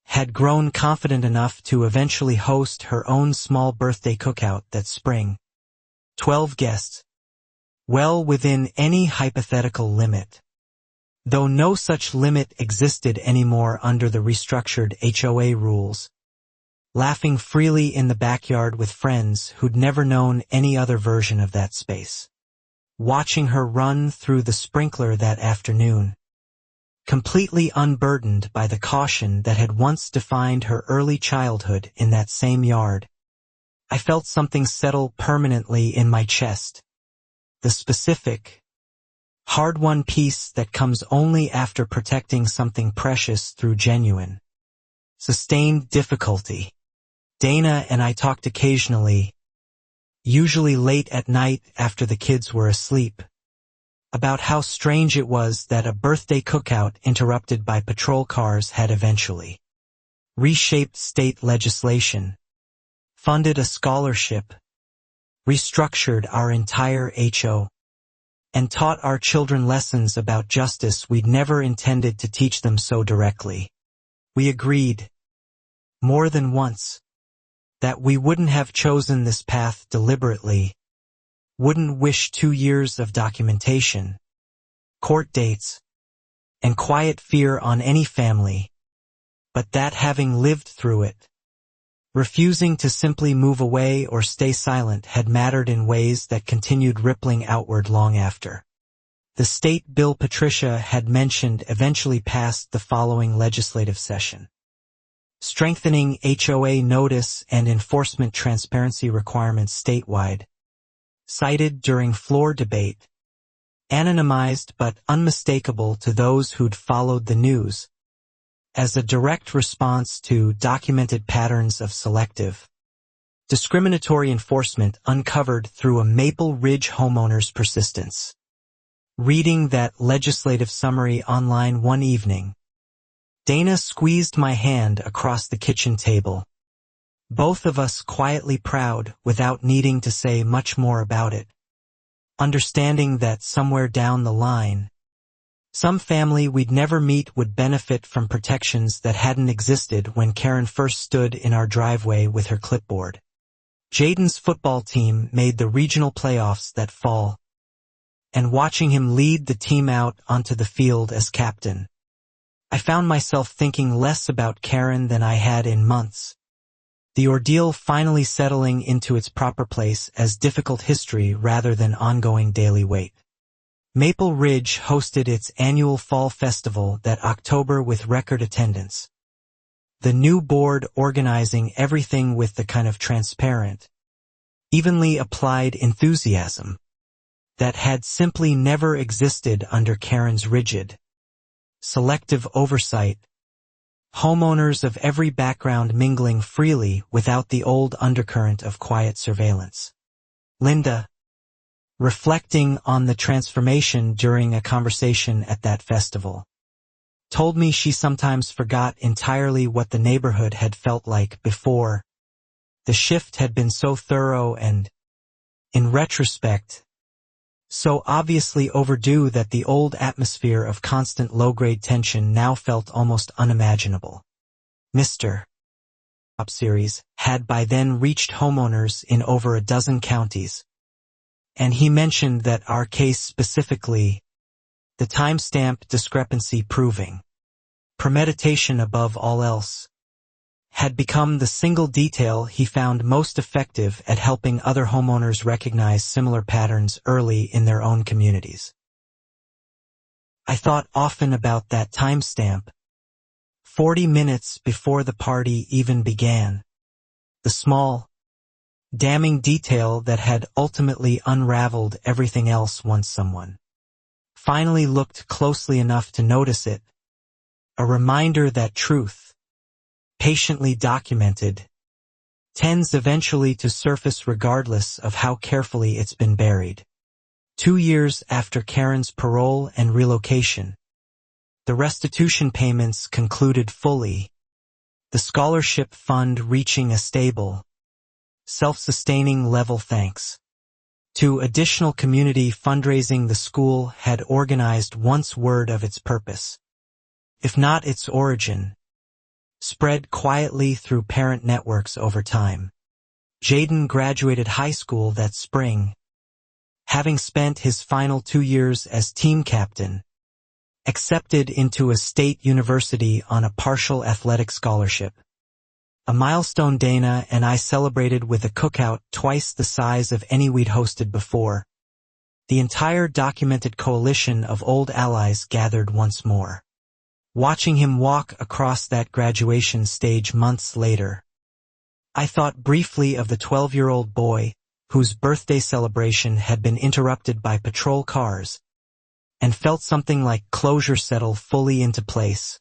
had grown confident enough to eventually host her own small birthday cookout that spring. 12 guests. Well within any hypothetical limit. Though no such limit existed anymore under the restructured HOA rules. Laughing freely in the backyard with friends who'd never known any other version of that space. Watching her run through the sprinkler that afternoon. Completely unburdened by the caution that had once defined her early childhood in that same yard. I felt something settle permanently in my chest. The specific, hard-won peace that comes only after protecting something precious through genuine, sustained difficulty. Dana and I talked occasionally, usually late at night after the kids were asleep, about how strange it was that a birthday cookout interrupted by patrol cars had eventually reshaped state legislation, funded a scholarship, restructured our entire HO, and taught our children lessons about justice we'd never intended to teach them so directly. We agreed, more than once, that we wouldn't have chosen this path deliberately, wouldn't wish 2 years of documentation, court dates, and quiet fear on any family, but that having lived through it, refusing to simply move away or stay silent had mattered in ways that continued rippling outward long after. The state bill Patricia had mentioned eventually passed the following legislative session. Strengthening HOA notice and enforcement transparency requirements statewide. Cited during floor debate, anonymized but unmistakable to those who'd followed the news, as a direct response to documented patterns of selective, discriminatory enforcement uncovered through a Maple Ridge homeowner's persistence. Reading that legislative summary online one evening, Dana squeezed my hand across the kitchen table. Both of us quietly proud without needing to say much more about it. Understanding that somewhere down the line, some family we'd never meet would benefit from protections that hadn't existed when Karen first stood in our driveway with her clipboard. Jaden's football team made the regional playoffs that fall, and watching him lead the team out onto the field as captain, I found myself thinking less about Karen than I had in months. The ordeal finally settling into its proper place as difficult history rather than ongoing daily weight. Maple Ridge hosted its annual fall festival that October with record attendance. The new board organizing everything with the kind of transparent, evenly applied enthusiasm that had simply never existed under Karen's rigid, selective oversight. Homeowners of every background mingling freely without the old undercurrent of quiet surveillance. Linda, reflecting on the transformation during a conversation at that festival, told me she sometimes forgot entirely what the neighborhood had felt like before. The shift had been so thorough and, in retrospect, so obviously overdue that the old atmosphere of constant low-grade tension now felt almost unimaginable. Mr. Top series had by then reached homeowners in over a dozen counties, and he mentioned that our case specifically, the timestamp discrepancy proving premeditation above all else, had become the single detail he found most effective at helping other homeowners recognize similar patterns early in their own communities. I thought often about that timestamp, 40 minutes before the party even began. The small, damning detail that had ultimately unraveled everything else once someone finally looked closely enough to notice it. A reminder that truth, patiently documented, tends eventually to surface regardless of how carefully it's been buried. 2 years after Karen's parole and relocation, the restitution payments concluded fully, the scholarship fund reaching a stable, self-sustaining level thanks to additional community fundraising the school had organized once word of its purpose. if not its origin, spread quietly through parent networks over time. Jaden graduated high school that spring, having spent his final 2 years as team captain, accepted into a state university on a partial athletic scholarship. A milestone Dana and I celebrated with a cookout twice the size of any we'd hosted before. The entire documented coalition of old allies gathered once more. Watching him walk across that graduation stage months later, I thought briefly of the 12-year-old boy whose birthday celebration had been interrupted by patrol cars, and felt something like closure settle fully into place,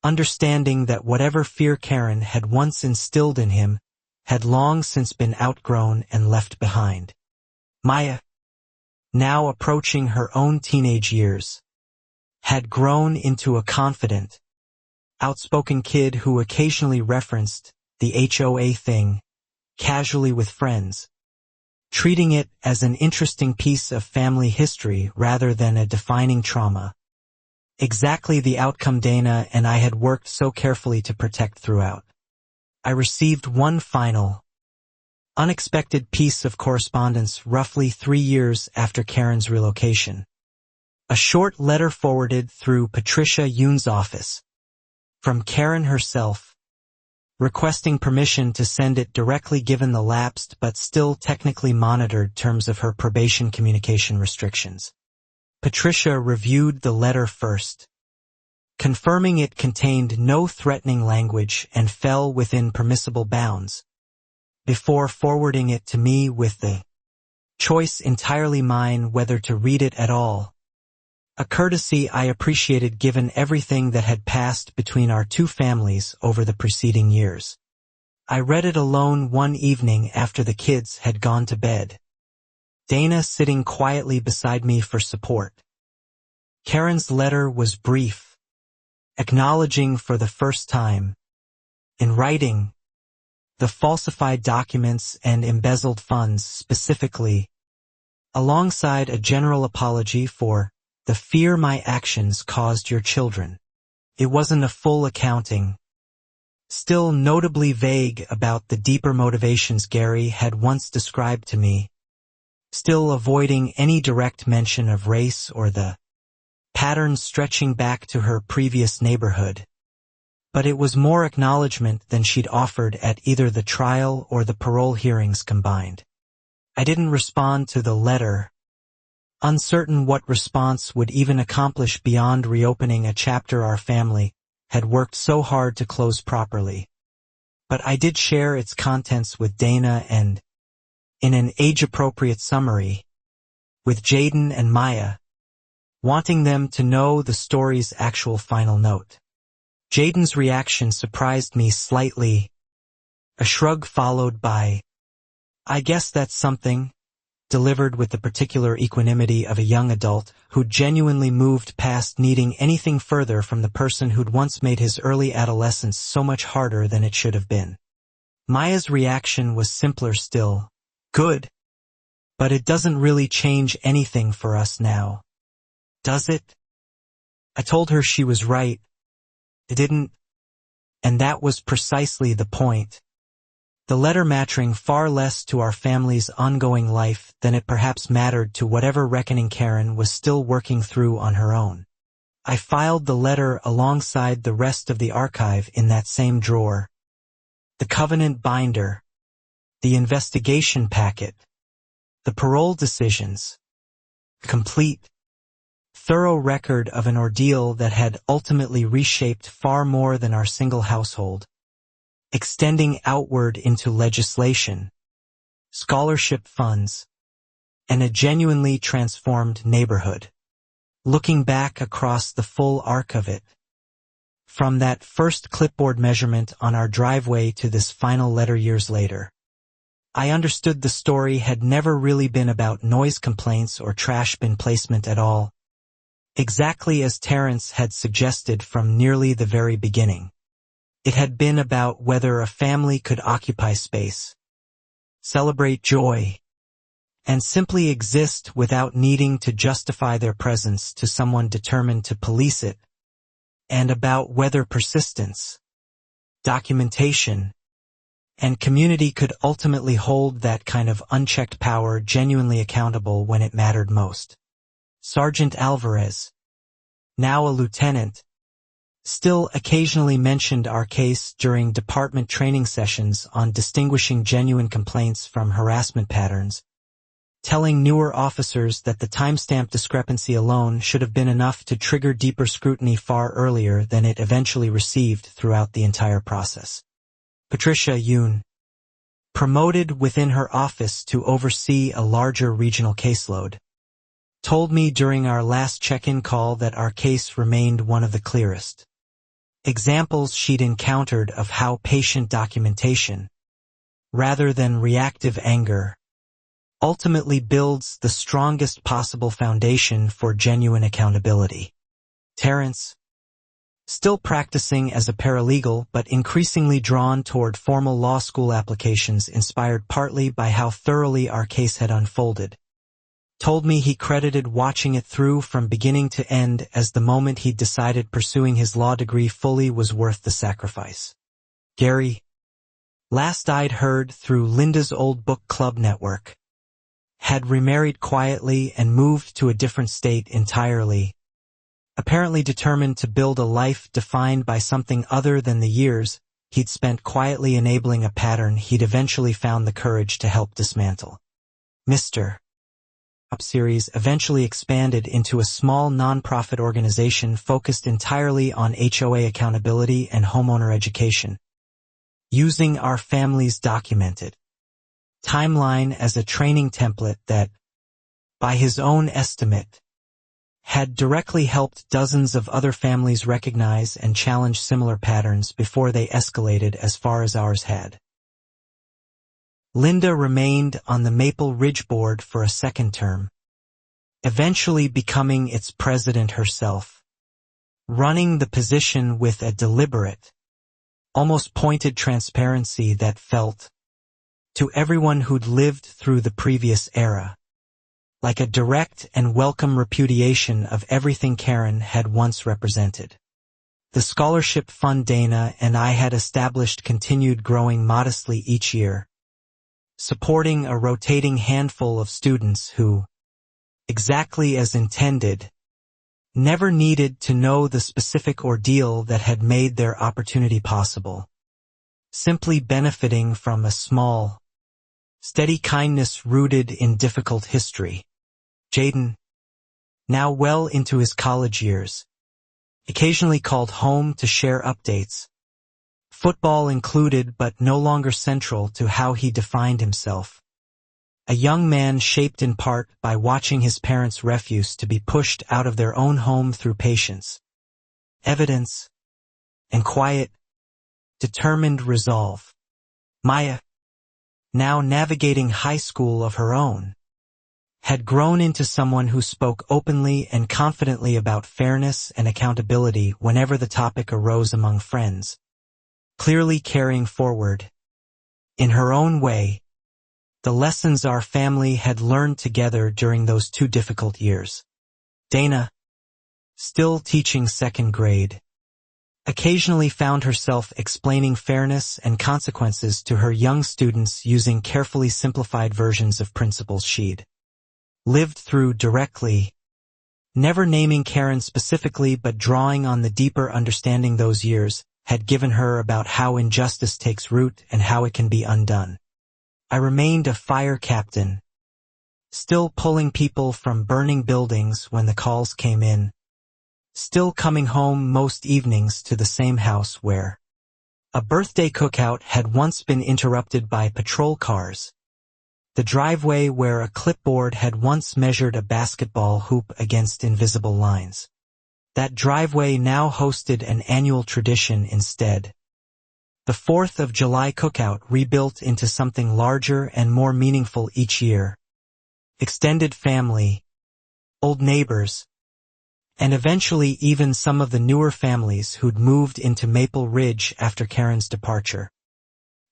understanding that whatever fear Karen had once instilled in him had long since been outgrown and left behind. Maya, now approaching her own teenage years, had grown into a confident, outspoken kid who occasionally referenced the HOA thing casually with friends, treating it as an interesting piece of family history rather than a defining trauma. Exactly the outcome Dana and I had worked so carefully to protect throughout. I received one final, unexpected piece of correspondence roughly 3 years after Karen's relocation. A short letter forwarded through Patricia Yoon's office, from Karen herself, requesting permission to send it directly given the lapsed but still technically monitored terms of her probation communication restrictions. Patricia reviewed the letter first, confirming it contained no threatening language and fell within permissible bounds, before forwarding it to me with the choice entirely mine whether to read it at all. A courtesy I appreciated given everything that had passed between our two families over the preceding years. I read it alone one evening after the kids had gone to bed, Dana sitting quietly beside me for support. Karen's letter was brief, acknowledging for the first time, in writing, the falsified documents and embezzled funds specifically, alongside a general apology for the fear my actions caused your children. It wasn't a full accounting, still notably vague about the deeper motivations Gary had once described to me, still avoiding any direct mention of race or the patterns stretching back to her previous neighborhood. But it was more acknowledgement than she'd offered at either the trial or the parole hearings combined. I didn't respond to the letter, uncertain what response would even accomplish beyond reopening a chapter our family had worked so hard to close properly. But I did share its contents with Dana and, in an age-appropriate summary, with Jaden and Maya, wanting them to know the story's actual final note. Jaden's reaction surprised me slightly, a shrug followed by, "I guess that's something," delivered with the particular equanimity of a young adult who genuinely moved past needing anything further from the person who'd once made his early adolescence so much harder than it should have been. Maya's reaction was simpler still. "Good. But it doesn't really change anything for us now, does it?" I told her she was right. It didn't, and that was precisely the point. The letter mattering far less to our family's ongoing life than it perhaps mattered to whatever reckoning Karen was still working through on her own. I filed the letter alongside the rest of the archive in that same drawer. The covenant binder, the investigation packet, the parole decisions. Complete, thorough record of an ordeal that had ultimately reshaped far more than our single household, extending outward into legislation, scholarship funds, and a genuinely transformed neighborhood. Looking back across the full arc of it, from that first clipboard measurement on our driveway to this final letter years later, I understood the story had never really been about noise complaints or trash bin placement at all, exactly as Terrence had suggested from nearly the very beginning. It had been about whether a family could occupy space, celebrate joy, and simply exist without needing to justify their presence to someone determined to police it, and about whether persistence, documentation, and community could ultimately hold that kind of unchecked power genuinely accountable when it mattered most. Sergeant Alvarez, now a lieutenant, still occasionally mentioned our case during department training sessions on distinguishing genuine complaints from harassment patterns, telling newer officers that the timestamp discrepancy alone should have been enough to trigger deeper scrutiny far earlier than it eventually received throughout the entire process. Patricia Yoon, promoted within her office to oversee a larger regional caseload, told me during our last check-in call that our case remained one of the clearest examples she'd encountered of how patient documentation, rather than reactive anger, ultimately builds the strongest possible foundation for genuine accountability. Terrence, still practicing as a paralegal but increasingly drawn toward formal law school applications inspired partly by how thoroughly our case had unfolded, told me he credited watching it through from beginning to end as the moment he'd decided pursuing his law degree fully was worth the sacrifice. Gary, last I'd heard through Linda's old book club network, had remarried quietly and moved to a different state entirely, apparently determined to build a life defined by something other than the years he'd spent quietly enabling a pattern he'd eventually found the courage to help dismantle. Mr. Up series eventually expanded into a small nonprofit organization focused entirely on HOA accountability and homeowner education, using our family's documented timeline as a training template that, by his own estimate, had directly helped dozens of other families recognize and challenge similar patterns before they escalated as far as ours had. Linda remained on the Maple Ridge board for a second term, eventually becoming its president herself, running the position with a deliberate, almost pointed transparency that felt, to everyone who'd lived through the previous era, like a direct and welcome repudiation of everything Karen had once represented. The scholarship fund Dana and I had established continued growing modestly each year, supporting a rotating handful of students who, exactly as intended, never needed to know the specific ordeal that had made their opportunity possible, simply benefiting from a small, steady kindness rooted in difficult history. Jaden, now well into his college years, occasionally called home to share updates, football included but no longer central to how he defined himself. A young man shaped in part by watching his parents' refuse to be pushed out of their own home through patience, evidence, and quiet, determined resolve. Maya, now navigating high school of her own, had grown into someone who spoke openly and confidently about fairness and accountability whenever the topic arose among friends, clearly carrying forward, in her own way, the lessons our family had learned together during those 2 difficult years. Dana, still teaching 2nd grade, occasionally found herself explaining fairness and consequences to her young students using carefully simplified versions of principles she'd lived through directly, never naming Karen specifically but drawing on the deeper understanding those years had given her about how injustice takes root and how it can be undone. I remained a fire captain, still pulling people from burning buildings when the calls came in, still coming home most evenings to the same house where a birthday cookout had once been interrupted by patrol cars, the driveway where a clipboard had once measured a basketball hoop against invisible lines. That driveway now hosted an annual tradition instead. The 4th of July cookout rebuilt into something larger and more meaningful each year. Extended family, old neighbors, and eventually even some of the newer families who'd moved into Maple Ridge after Karen's departure.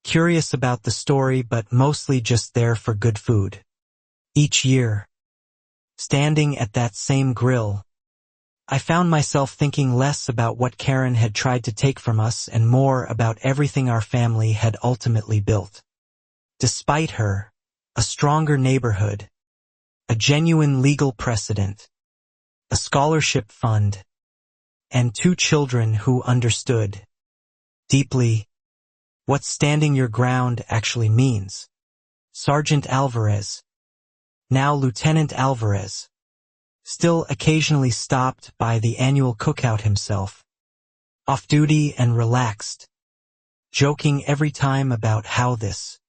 Curious about the story but mostly just there for good food. Each year, standing at that same grill, I found myself thinking less about what Karen had tried to take from us and more about everything our family had ultimately built. Despite her, a stronger neighborhood, a genuine legal precedent, a scholarship fund, and 2 children who understood deeply what standing your ground actually means. Sergeant Alvarez, now Lieutenant Alvarez, still occasionally stopped by the annual cookout himself, off-duty and relaxed, joking every time about how this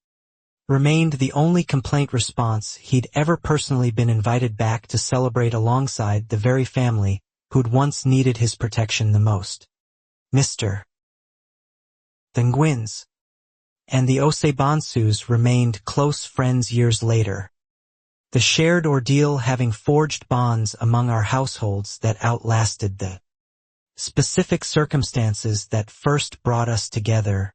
remained the only complaint response he'd ever personally been invited back to celebrate alongside the very family who'd once needed his protection the most. Mr. Nguyen's and the Osebansus remained close friends years later, the shared ordeal having forged bonds among our households that outlasted the specific circumstances that first brought us together.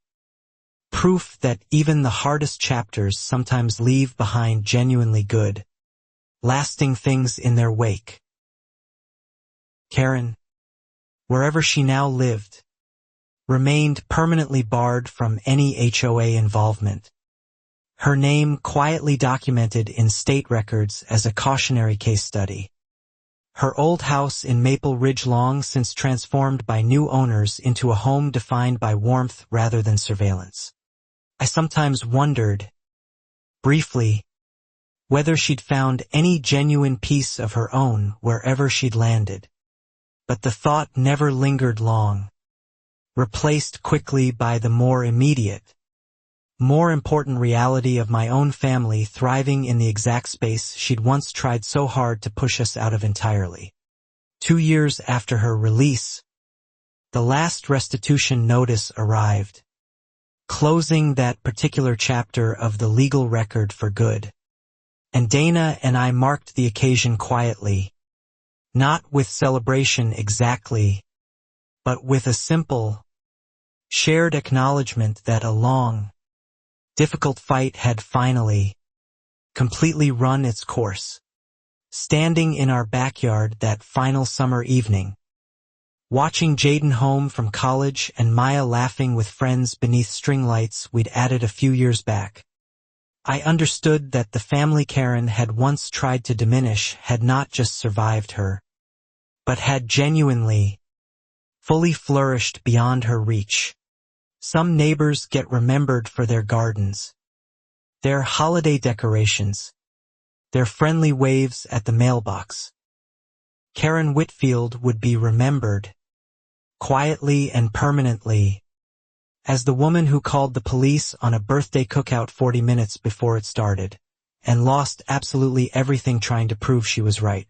Proof that even the hardest chapters sometimes leave behind genuinely good, lasting things in their wake. Karen, wherever she now lived, remained permanently barred from any HOA involvement. Her name quietly documented in state records as a cautionary case study. Her old house in Maple Ridge long since transformed by new owners into a home defined by warmth rather than surveillance. I sometimes wondered, briefly, whether she'd found any genuine peace of her own wherever she'd landed. But the thought never lingered long, replaced quickly by the more immediate, more important reality of my own family thriving in the exact space she'd once tried so hard to push us out of entirely. 2 years after her release, the last restitution notice arrived, closing that particular chapter of the legal record for good. And Dana and I marked the occasion quietly, not with celebration exactly, but with a simple, shared acknowledgement that a long, difficult fight had finally, completely run its course. Standing in our backyard that final summer evening, watching Jaden home from college and Maya laughing with friends beneath string lights we'd added a few years back, I understood that the family Karen had once tried to diminish had not just survived her, but had genuinely, fully flourished beyond her reach. Some neighbors get remembered for their gardens, their holiday decorations, their friendly waves at the mailbox. Karen Whitfield would be remembered, quietly and permanently, as the woman who called the police on a birthday cookout 40 minutes before it started, and lost absolutely everything trying to prove she was right.